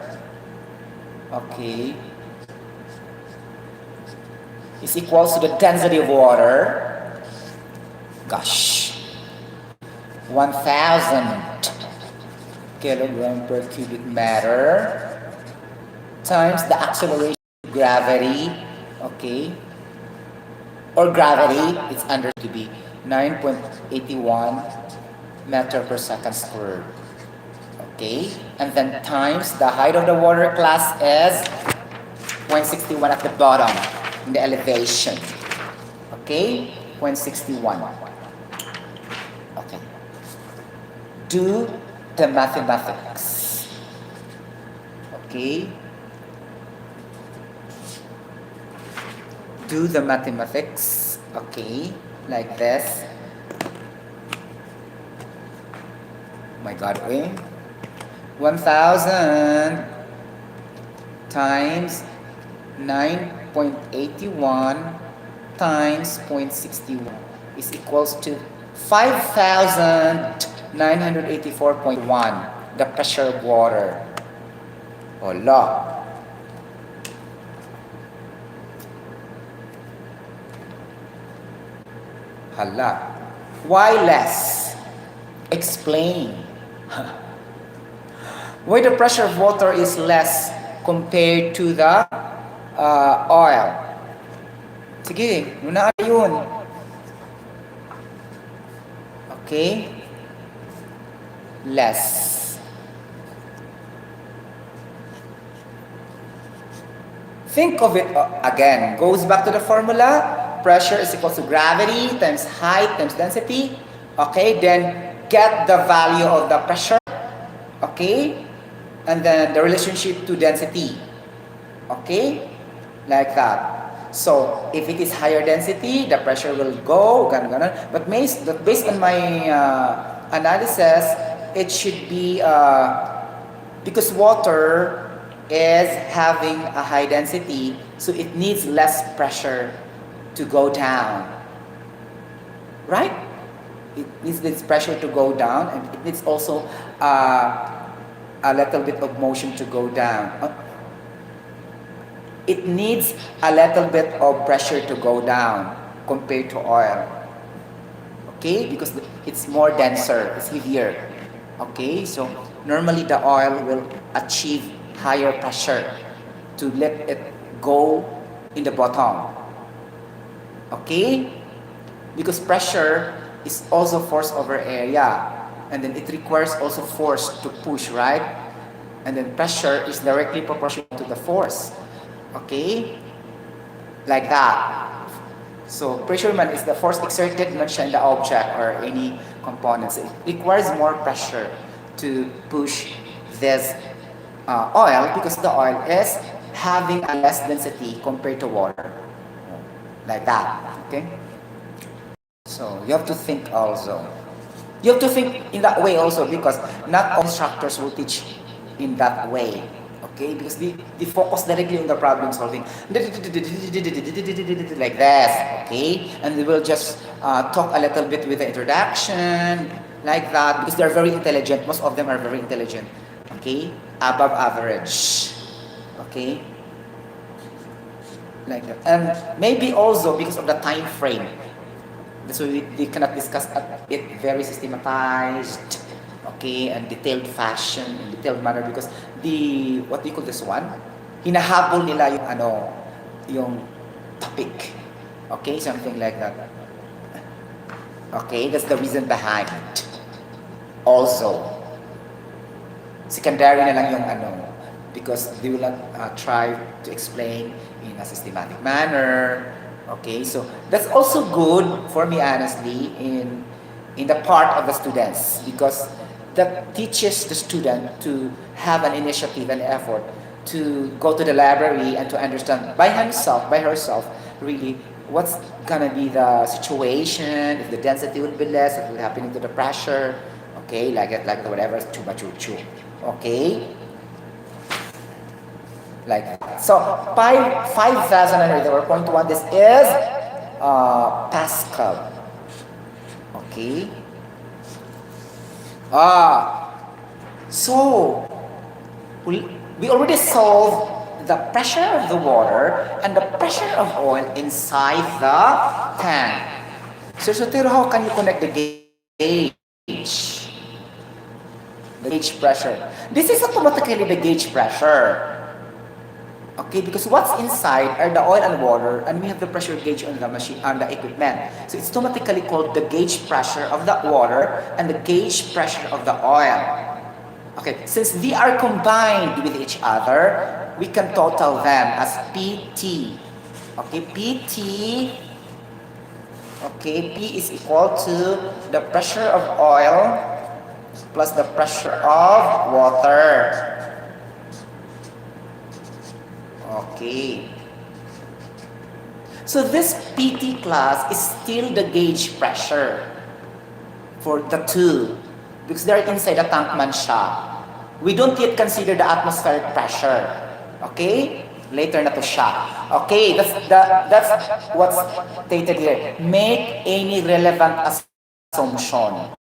okay, is equals to the density of water. Gosh. 1,000 kilogram per cubic meter times the acceleration of gravity, okay? Or gravity, it's under to be 9.81 meter per second squared. Okay, and then times the height of the water class is 0.61 at the bottom in the elevation. Okay, 0.61. Okay. Do the mathematics. Okay. Do the mathematics. Okay, like this. My God, 1,000 times 9.81 times 0.61 is equals to 5,984.1, the pressure of water. Hola. Hala. Why less? Explain. Why the pressure of water is less compared to the oil? Sige, muna yun. Okay? Less. Think of it again. Goes back to the formula. Pressure is equal to gravity times height times density. Okay, then get the value of the pressure. Okay? And then the relationship to density. Okay? Like that. So, if it is higher density, the pressure will go, ganun. But based on my analysis, it should be, because water is having a high density, so it needs less pressure to go down. Right? It needs this pressure to go down, and it needs also a little bit of motion to go down. It needs a little bit of pressure to go down compared to oil. Okay? Because it's more denser, it's heavier. Okay? So normally the oil will achieve higher pressure to let it go in the bottom. Okay? Because pressure is also force over area. And then it requires also force to push, right? And then pressure is directly proportional to the force. Okay? Like that. So pressure man is the force exerted not siya in the object or any components. It requires more pressure to push this oil because the oil is having a less density compared to water. Like that. Okay? So you have to think also. You have to think in that way also because not all instructors will teach in that way. Okay? Because they focus directly on the problem solving. Like this. Okay? And they will just talk a little bit with the introduction. Like that. Because they're very intelligent. Most of them are very intelligent. Okay? Above average. Okay? Like that. And maybe also because of the time frame. So they cannot discuss it very systematized, okay, and detailed fashion, in detailed manner because what do you call this one? Hinahabol nila yung topic. Okay, something like that. Okay, that's the reason behind it. Also, secondary na lang yung because they will not try to explain in a systematic manner. Okay, so that's also good for me honestly in the part of the students because that teaches the student to have an initiative and effort to go to the library and to understand by himself, by herself, really what's gonna be the situation, if the density will be less, what will happen to the pressure, okay, like whatever, chuba chu. Okay? Like that. So 5,000 this is Pascal. Okay. So we already solved the pressure of the water and the pressure of oil inside the tank. So Sotero, how can you connect the gauge? The gauge pressure. This is automatically the gauge pressure. Okay, because what's inside are the oil and water, and we have the pressure gauge on the machine, on the equipment. So it's automatically called the gauge pressure of the water and the gauge pressure of the oil. Okay, since they are combined with each other, we can total them as PT. Okay, PT, okay, P is equal to the pressure of oil plus the pressure of water. Okay. So this PT class is still the gauge pressure for the two because they're inside the tank man siya. We don't yet consider the atmospheric pressure. Okay? Later na to siya. Okay, that's what's stated here. Make any relevant assumption.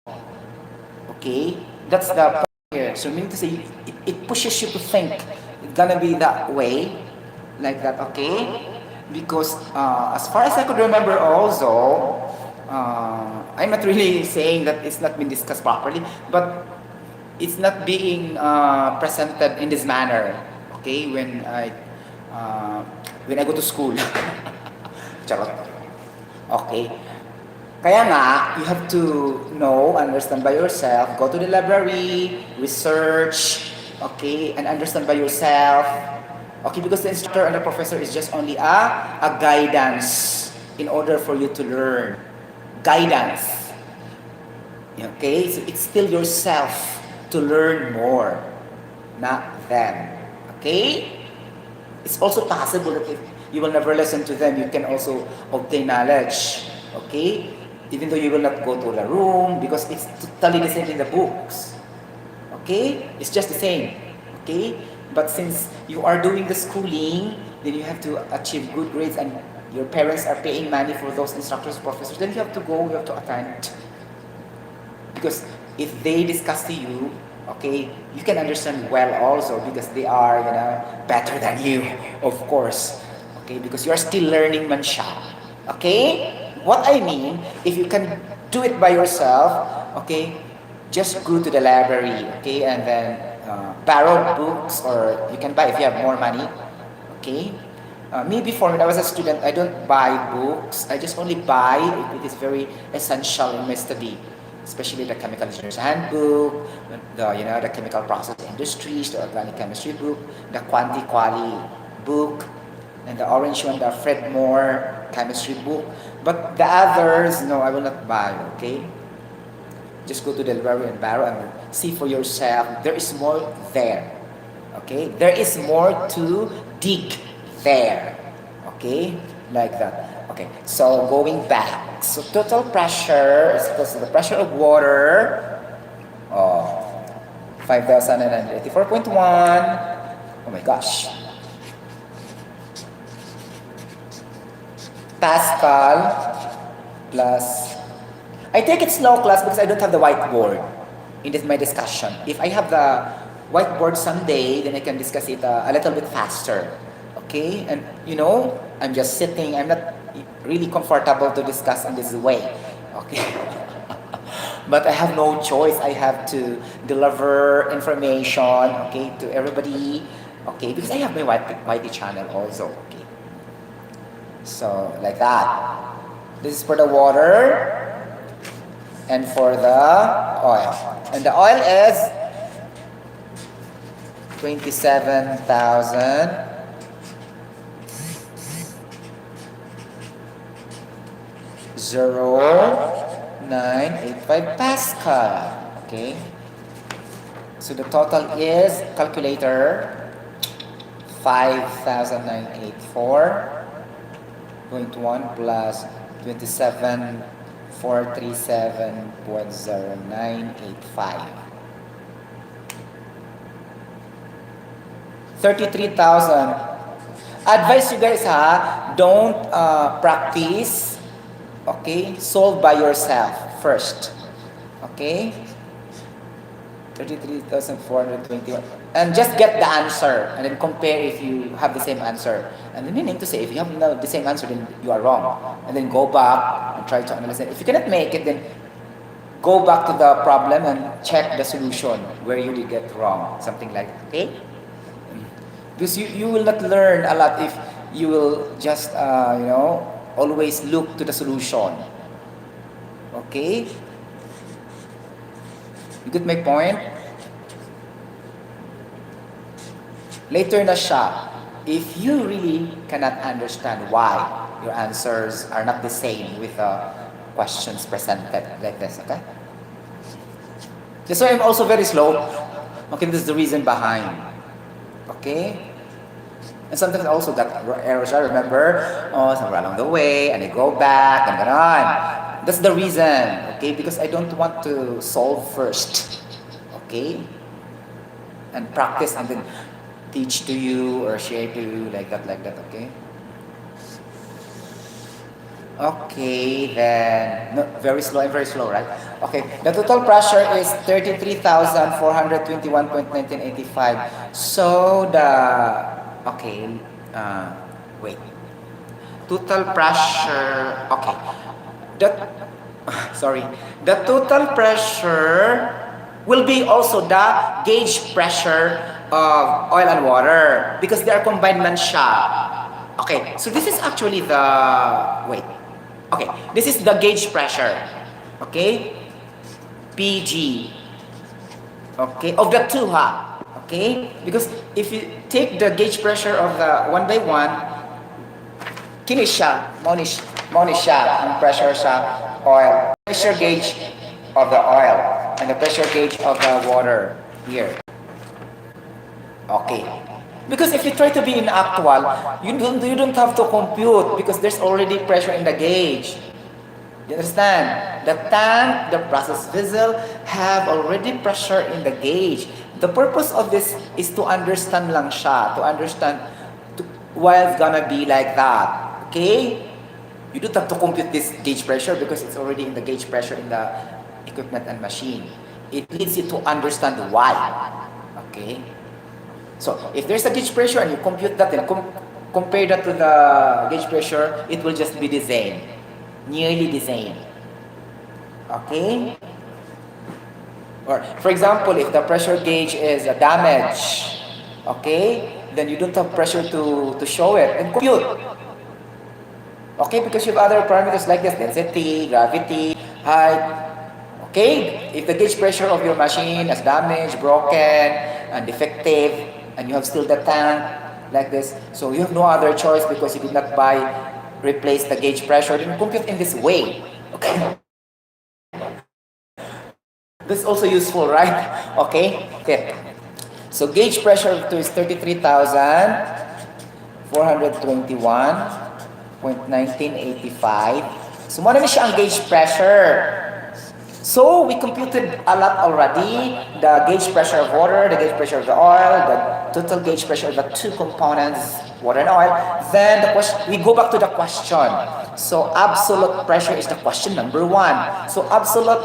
Okay? That's the point here. So meaning to say, it pushes you to think it's gonna be that way, like that, okay? Because as far as I could remember also, I'm not really saying that it's not been discussed properly, but it's not being presented in this manner. Okay, when I go to school. Charot. Okay. Kaya nga, you have to know, understand by yourself, go to the library, research, okay, and understand by yourself. Okay, because the instructor and the professor is just only a guidance in order for you to learn. Guidance. Okay, so it's still yourself to learn more, not them. Okay? It's also possible that if you will never listen to them, you can also obtain knowledge. Okay? Even though you will not go to the room, because it's totally the same in the books. Okay? It's just the same. Okay? But since you are doing the schooling, then you have to achieve good grades and your parents are paying money for those instructors, professors, then you have to go, you have to attend. Because if they discuss to you, okay, you can understand well also because they are, better than you, of course. Okay, because you are still learning man siya. Okay? What I mean, if you can do it by yourself, okay, just go to the library, okay, and then borrow books or you can buy if you have more money, okay? Me before, when I was a student, I don't buy books. I just only buy if it is very essential in my study, especially the chemical engineer's handbook, the chemical process industries, the organic chemistry book, the quanti-quali book, and the orange one, the Fred Moore chemistry book. But the others, no, I will not buy, okay? Just go to the library and borrow and see for yourself. There is more there, okay? There is more to dig there, okay? Like that. Okay, so going back. So total pressure is equal to the pressure of water, 5,984.1. Oh my gosh. Pascal plus, I take it slow class because I don't have the whiteboard in my discussion. If I have the whiteboard someday, then I can discuss it a little bit faster. Okay? And I'm just sitting, I'm not really comfortable to discuss in this way. Okay? But I have no choice. I have to deliver information, okay, to everybody. Okay, because I have my YT channel also. Okay. So, like that. This is for the water and for the oil. And the oil is 27,000. 0.985 Pascal. Okay. So the total is, calculator, 5,984.1 plus 27,437.0985. 33,000. Advise you guys don't practice. Okay, solve by yourself first. Okay, 33,421, and just get the answer, and then compare if you have the same answer. And the meaning to say, if you have the same answer, then you are wrong. And then go back and try to analyze it. If you cannot make it, then go back to the problem and check the solution where you did get wrong. Something like that. Okay. Because you will not learn a lot if you will just always look to the solution. Okay? You get my point? Later na siya. If you really cannot understand why your answers are not the same with the questions presented like this, okay? That's why I'm also very slow. Okay, this is the reason behind. Okay? And sometimes also that errors, I remember, somewhere along the way, and I go back, and ganon. That's the reason, okay? Because I don't want to solve first, okay? And practice and then teach to you or share to you like that, okay? Okay, then, no, very slow, I'm very slow, right? Okay, the total pressure is 33,421.1985. So okay, wait. Total pressure, okay. The, sorry, the total pressure will be also the gauge pressure of oil and water because they are combined man siya. Okay, so this is actually the, wait. Okay, this is the gauge pressure. Okay? PG. Okay, of the two ha. Okay? Because if you take the gauge pressure of the one by one, kini siya, moni siya, ang pressure sa oil. Pressure gauge of the oil and the pressure gauge of the water here. Okay. Because if you try to be in actual, you don't have to compute because there's already pressure in the gauge. You understand? The tank, the process vessel have already pressure in the gauge. The purpose of this is to understand lang siya, to understand why it's gonna be like that. Okay? You don't have to compute this gauge pressure because it's already in the gauge pressure in the equipment and machine. It leads you to understand why. Okay? So, if there's a gauge pressure and you compute that and compare that to the gauge pressure, it will just be the same. Nearly the same. Okay? Or, for example, if the pressure gauge is damaged, okay, then you don't have pressure to show it. Then compute. Okay, because you have other parameters like this, density, gravity, height. Okay? If the gauge pressure of your machine is damaged, broken, and defective, and you have still the tank like this, so you have no other choice because you did not replace the gauge pressure, then compute in this way. Okay. This is also useful, right? Okay. So gauge pressure is 33,421.1985. So mo na siya ang gauge pressure. So, we computed a lot already, the gauge pressure of water, the gauge pressure of the oil, the total gauge pressure of the two components, water and oil. Then, we go back to the question. So, absolute pressure is the question number 1. So, absolute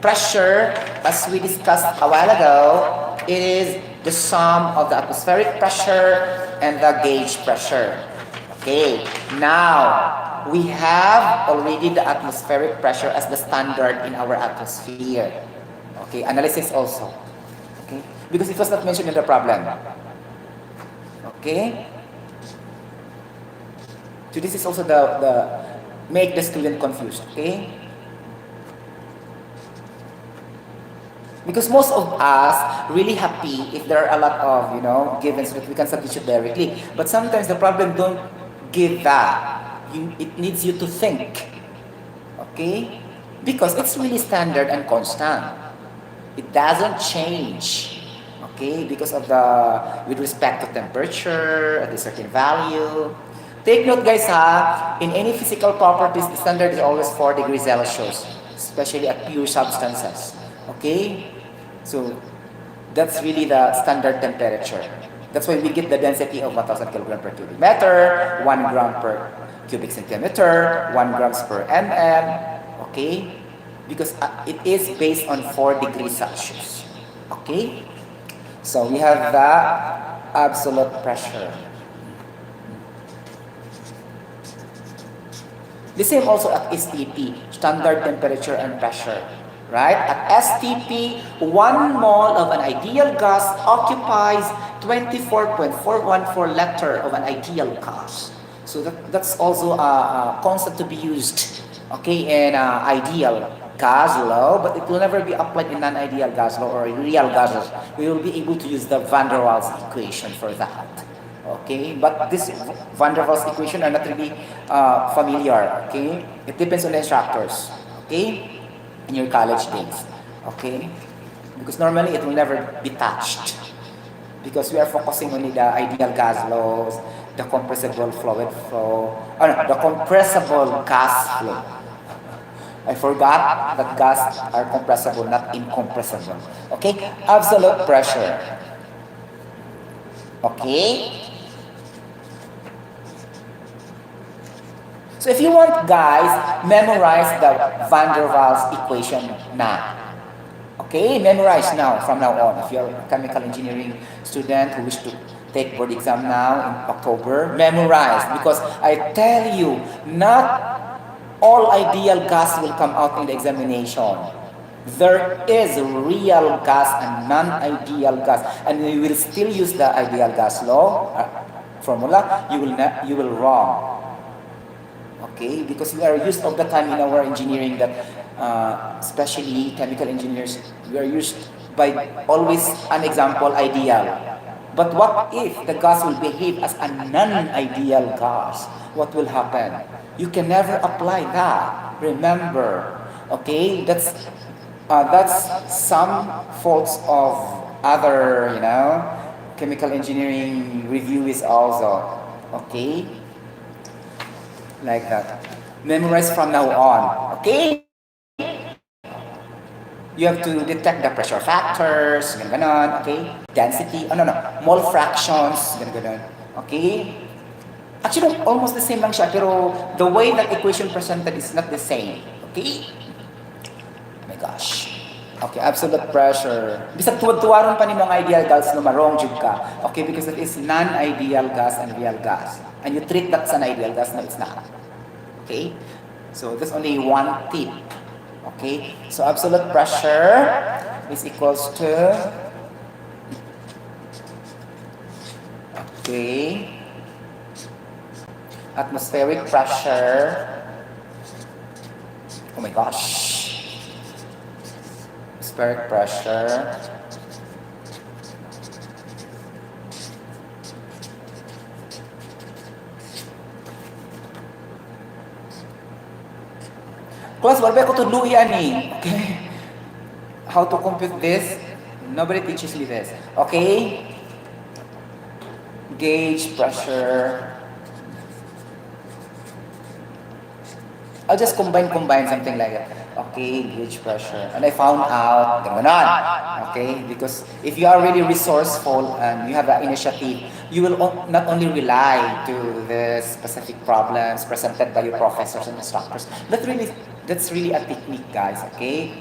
pressure, as we discussed a while ago, it is the sum of the atmospheric pressure and the gauge pressure. Okay, now, we have already the atmospheric pressure as the standard in our atmosphere. Okay, analysis also. Okay, because it was not mentioned in the problem. Okay, so this is also the make the student confused. Okay, because most of us really happy if there are a lot of givens that we can substitute directly. But sometimes the problem don't give that. It needs you to think, okay? Because it's really standard and constant. It doesn't change, okay? Because of with respect to temperature at a certain value. Take note, guys, in any physical properties, the standard is always 4 degrees Celsius, especially at pure substances, okay? So that's really the standard temperature. That's why we get the density of 1,000 kilogram per cubic meter, 1 gram per cubic centimeter, 1 grams per mm, okay? Because it is based on 4 degrees Celsius, okay? So we have the absolute pressure. The same also at STP, standard temperature and pressure, right? At STP, 1 mole of an ideal gas occupies 24.414 liter of an ideal gas. So that's also a concept to be used Okay, and ideal gas law, but it will never be applied in non-ideal gas law or real gases. We will be able to use the van der Waals equation for that. Okay, but this van der Waals equation are not really familiar. Okay, it depends on the instructors. Okay, in your college days. Okay, because normally it will never be touched because we are focusing on the ideal gas laws, the compressible fluid flow, no, the compressible gas flow. I forgot that gas are compressible, not incompressible. Okay, absolute pressure. Okay. So if you want, guys, memorize the van der Waals equation now. Okay, memorize now from now on. If you're a chemical engineering student who wish to take board exam now in October, memorize because I tell you, not all ideal gas will come out in the examination. There is real gas and non-ideal gas, and you will still use the ideal gas law formula. You will wrong. Okay, because we are used all the time in our engineering that, especially chemical engineers, we are used by always an example ideal. But what if the gas will behave as a non-ideal gas? What will happen? You can never apply that. Remember, okay? That's some faults of other, chemical engineering reviews also. Okay, like that. Memorize from now on. Okay. You have to detect the pressure factors, ganon, okay? Density, no, mole fractions, ganon. Okay? Actually, almost the same lang siya, pero the way that equation presented is not the same. Okay? Oh my gosh. Okay, absolute pressure. Bisag tuwad-tuwaron pa ni mga ideal gas no marong jud ka. Okay, because it is non-ideal gas and real gas. And you treat that as an ideal gas, no, it's not. Okay? So, there's only one tip. Okay, so absolute pressure is equals to, okay, atmospheric pressure, oh my gosh, atmospheric pressure Class, wala ko to yan eh. Okay? How to compute this? Nobody teaches me this. Okay? Gauge pressure. I'll just combine something like that. Okay, gauge pressure. And I found out, gano'n. Okay? Because if you are really resourceful and you have an initiative, you will not only rely to the specific problems presented by your professors and instructors, but that's really a technique, guys, okay?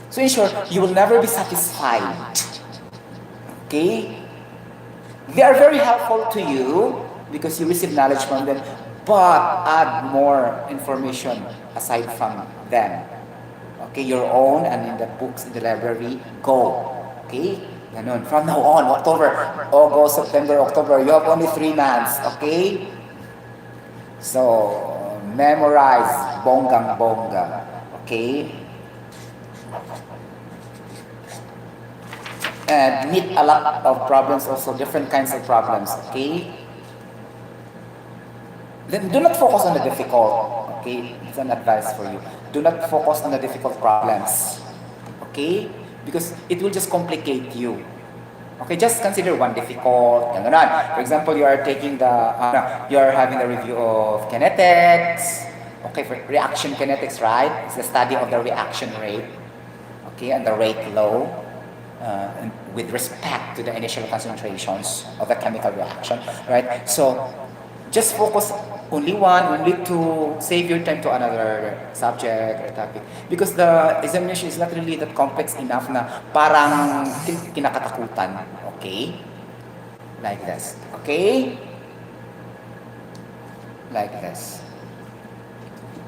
So in short, you will never be satisfied. Okay? They are very helpful to you because you receive knowledge from them, but add more information aside from them. Okay, your own and in the books in the library, go. Okay? Ganun. From now on, October, August, September, October, you have only 3 months. Okay? So, memorize bonggang-bongga. Okay? And meet a lot of problems also, different kinds of problems. Okay? Then do not focus on the difficult. Okay? It's an advice for you. Do not focus on the difficult problems. Okay? Because it will just complicate you. Okay, just consider one difficult. For example, you are taking you are having the review of kinetics. Okay, for reaction kinetics, right? It's the study of the reaction rate. Okay, and the rate law with respect to the initial concentrations of the chemical reaction, right? So, just focus only two, save your time to another subject or topic. Because the examination is not really that complex enough na parang kinakatakutan. Okay? Like this. Okay? Like this.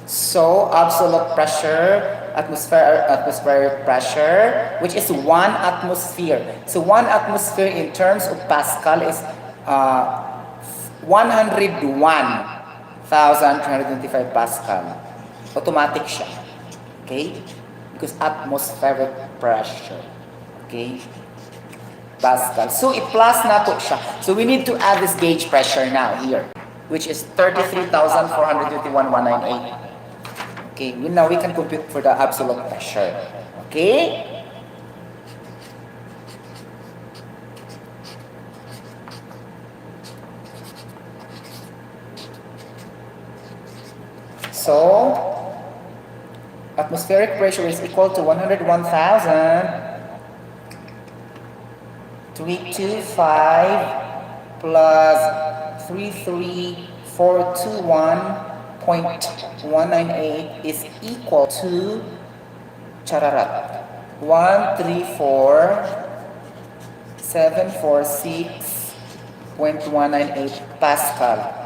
So, absolute pressure, atmospheric pressure, which is 1 atmosphere. So, 1 atmosphere in terms of Pascal is 101 1,325 Pascal. Automatic siya. Okay? Because atmospheric pressure. Okay? Pascal. So, i-plus na to siya. So, we need to add this gauge pressure now here, which is 33,421,198. Okay, now we can compute for the absolute pressure. Okay? So, atmospheric pressure is equal to 101,325 plus 33421.198 is equal to chararat 134,746.198 Pascal.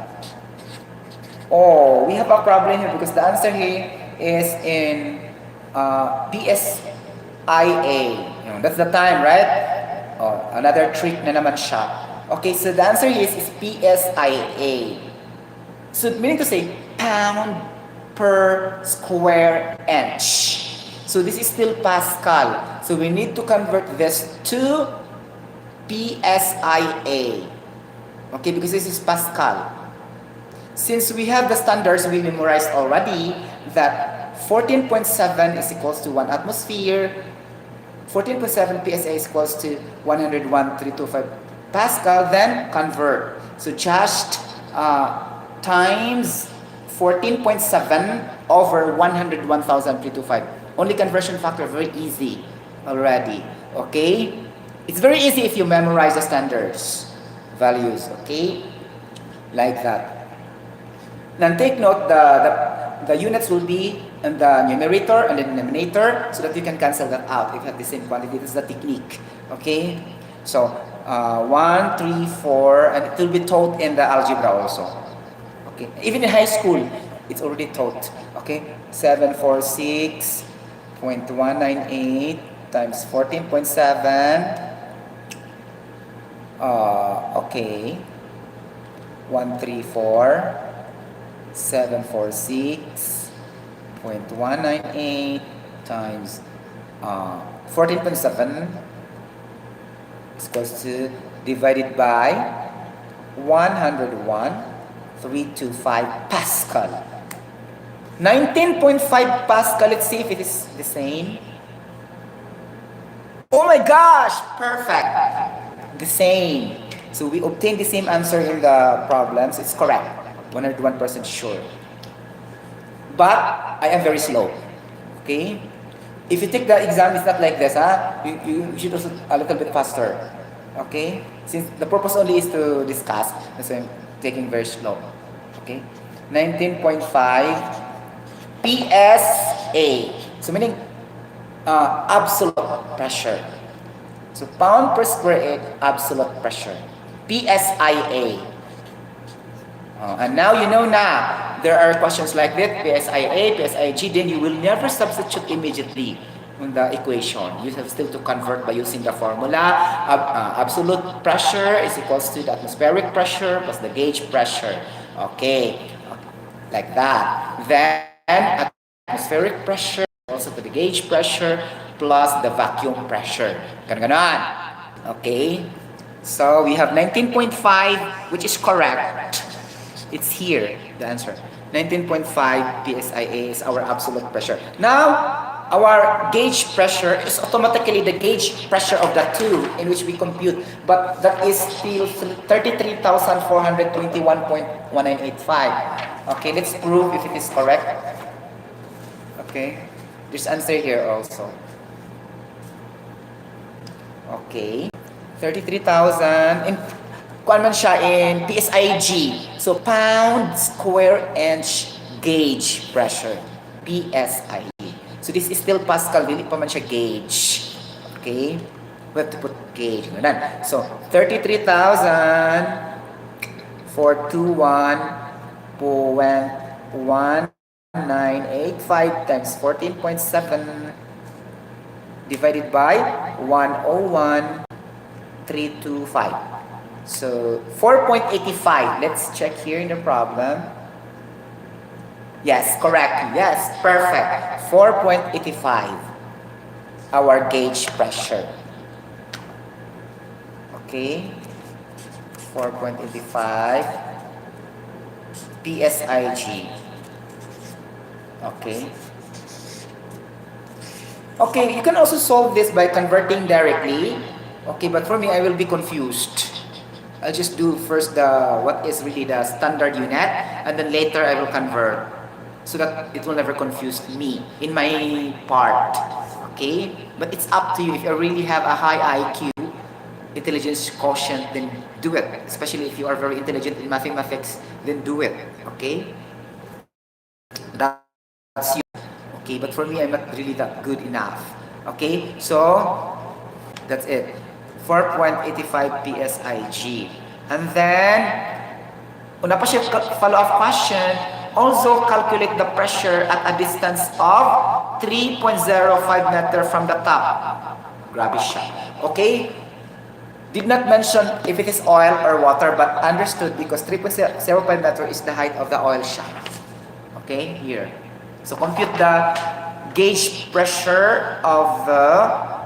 Oh, we have a problem here because the answer here is in PSIA. That's the time, right? Oh, another trick na naman siya. Okay, so the answer here is PSIA. So meaning to say pound per square inch. So this is still Pascal. So we need to convert this to PSIA. Okay, because this is Pascal. Since we have the standards we memorized already, that 14.7 is equals to 1 atmosphere, 14.7 PSA is equals to 101,325 Pascal, then convert. So just times 14.7 over 101,325. Only conversion factor, very easy already. Okay? It's very easy if you memorize the standards values. Okay? Like that. Now take note, the units will be in the numerator and the denominator so that you can cancel that out if you have the same quantity. This is the technique. Okay? So, 1, 3, 4, and it will be taught in the algebra also. Okay? Even in high school, it's already taught. Okay? 746.198 times 14.7. Okay. 134. 746.198 times 14.7 is equals to divided by 101,325 Pascal. 19.5 Pascal, let's see if it is the same. Oh my gosh, perfect. The same. So we obtained the same answer in the problems. It's correct. 101% sure. But I am very slow. Okay? If you take the exam, it's not like this, you should also a little bit faster. Okay? Since the purpose only is to discuss, so I'm taking very slow. Okay? 19.5 PSA. So meaning absolute pressure. So pound per square inch absolute pressure. PSIA. And now you know now, there are questions like that, PSIA, PSIG, then you will never substitute immediately in the equation. You have still to convert by using the formula. Absolute pressure is equals to the atmospheric pressure plus the gauge pressure. Okay, like that. Then atmospheric pressure also to the gauge pressure plus the vacuum pressure. Ganon. Okay, so we have 19.5, which is correct. It's here, the answer. 19.5 PSIA is our absolute pressure. Now, our gauge pressure is automatically the gauge pressure of the two in which we compute. But that is still 33,421.1985. Okay, let's prove if it is correct. Okay, there's answer here also. Okay, 33,000 in kuan man siya in PSIG. So pound square inch gauge pressure, PSIG. So this is still Pascal, dili pa man siya gauge. Okay? We have to put gauge. So 33,421.1985 times 14.7 divided by 101,325. So 4.85. Let's check here in the problem. Yes, correct. Yes, perfect. 4.85. Our gauge pressure. Okay. 4.85 PSIG. Okay. Okay, you can also solve this by converting directly. Okay, but for me, I will be confused. I'll just do first the what is really the standard unit, and then later I will convert, so that it will never confuse me in my part. Okay, but it's up to you. If you really have a high IQ, intelligence quotient, then do it. Especially if you are very intelligent in mathematics, then do it. Okay, that's you. Okay, but for me, I'm not really that good enough. Okay, so that's it. 4.85 PSIG. And then, una pa siya follow-up question, also calculate the pressure at a distance of 3.05 meter from the top. Grabe siya. Okay? Did not mention if it is oil or water, but understood because 3.05 meter is the height of the oil shaft. Okay? Here. So compute the gauge pressure of the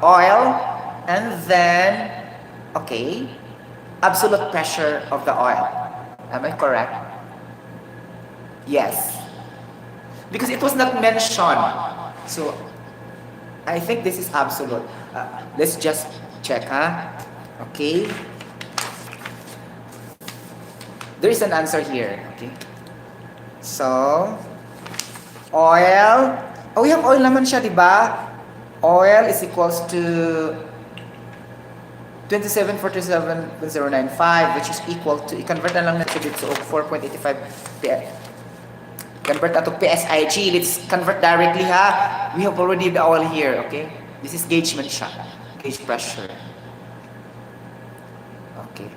oil, and then, okay, absolute pressure of the oil. Am I correct? Yes. Because it was not mentioned. So, I think this is absolute. Let's just check, huh? Okay. There is an answer here. Okay. So, oil. Oh, we have oil naman siya, di ba? Oil is equals to 2747.095, which is equal to, i-convert na lang natin dito, so 4.85 convert na to PSIG. Let's convert directly, ha. We have already the oil here, okay? This is gauge man siya. Gauge pressure. Okay.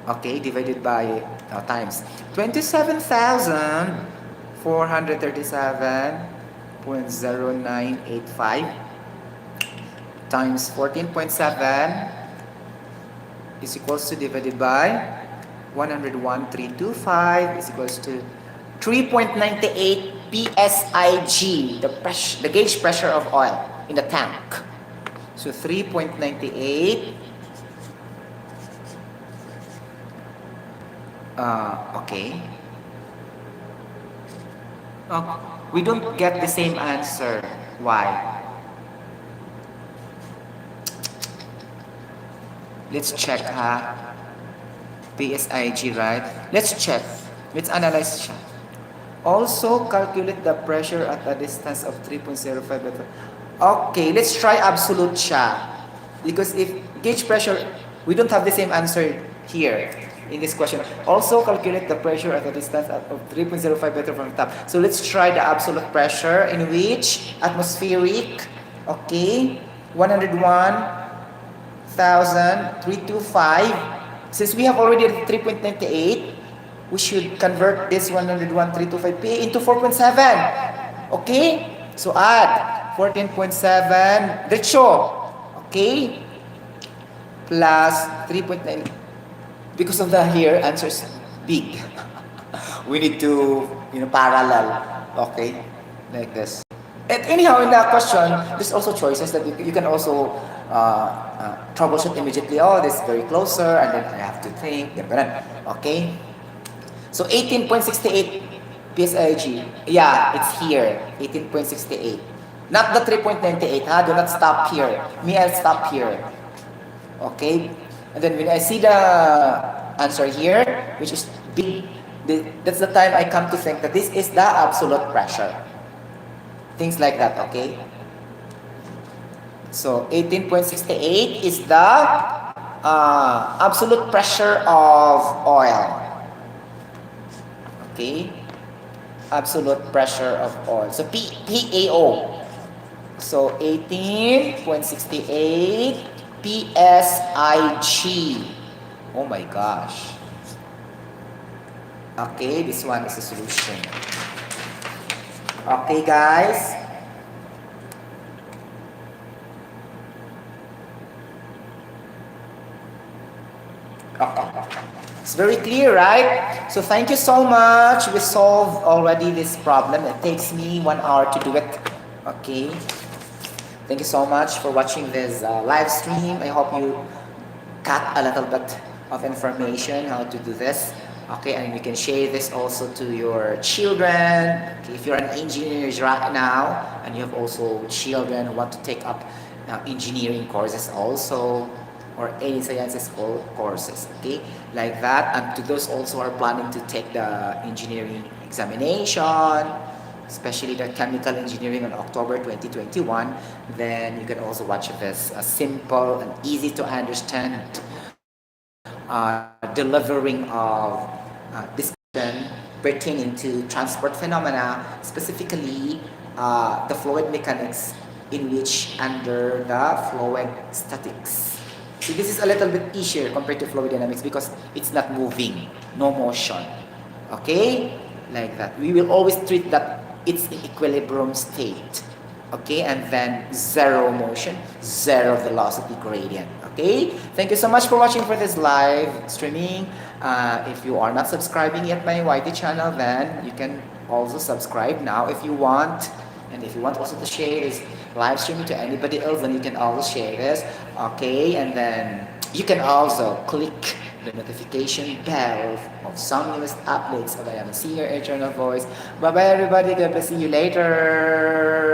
Okay, divided by times 27,437.0985 times 14.7 is equals to, divided by 101,325 is equals to 3.98 PSIG, the gauge pressure of oil in the tank. So 3.98. Okay. We don't get the same answer. Why? Let's check, ha. PSIG, right? Let's check. Let's analyze siya. Also, calculate the pressure at a distance of 3.05 meter. Okay, let's try absolute siya. Because if gauge pressure, we don't have the same answer here in this question. Also, calculate the pressure at a distance of 3.05 meter from the top. So let's try the absolute pressure in which atmospheric, okay, 101,325. Since we have already 3.98, we should convert this 101,325 P into 4.7. Okay? So add 14.7 diretso. Okay? Plus 3.9. Because of the here, answers big. We need to, parallel. Okay? Like this. And anyhow, in that question, there's also choices that you can also troubleshoot immediately. Oh, this is very closer, and then I have to think. Okay? So 18.68 PSIG. Yeah, it's here. 18.68. Not the 3.98, ha? Do not stop here. Me, I'll stop here. Okay? And then when I see the answer here, which is big, that's the time I come to think that this is the absolute pressure. Things like that, okay? So 18.68 is the absolute pressure of oil. Okay? Absolute pressure of oil. So PAO. So 18.68 PSIG. Oh my gosh. Okay, this one is the solution. Okay, guys. Okay. It's very clear, right? So thank you so much. We solved already this problem. It takes me 1 hour to do it. Okay. Thank you so much for watching this live stream. I hope you got a little bit of information how to do this. Okay, and you can share this also to your children. Okay, if you're an engineer right now and you have also children who want to take up engineering courses also, or any sciences courses, okay, like that. And to those also are planning to take the engineering examination, especially the chemical engineering on October 2021, then you can also watch this simple and easy to understand delivering of discussion pertaining to transport phenomena, specifically the fluid mechanics in which under the fluid statics. So this is a little bit easier compared to fluid dynamics because it's not moving, no motion. Okay? Like that. We will always treat that it's in equilibrium state. Okay? And then zero motion, zero velocity gradient. Okay? Thank you so much for watching for this live streaming. If you are not subscribing yet my YT channel, then you can also subscribe now if you want. And if you want also to share this live streaming to anybody else, then you can also share this. Okay, and then you can also click the notification bell of some newest updates of I Am a Singer Eternal Voice. Bye bye everybody. God bless you later.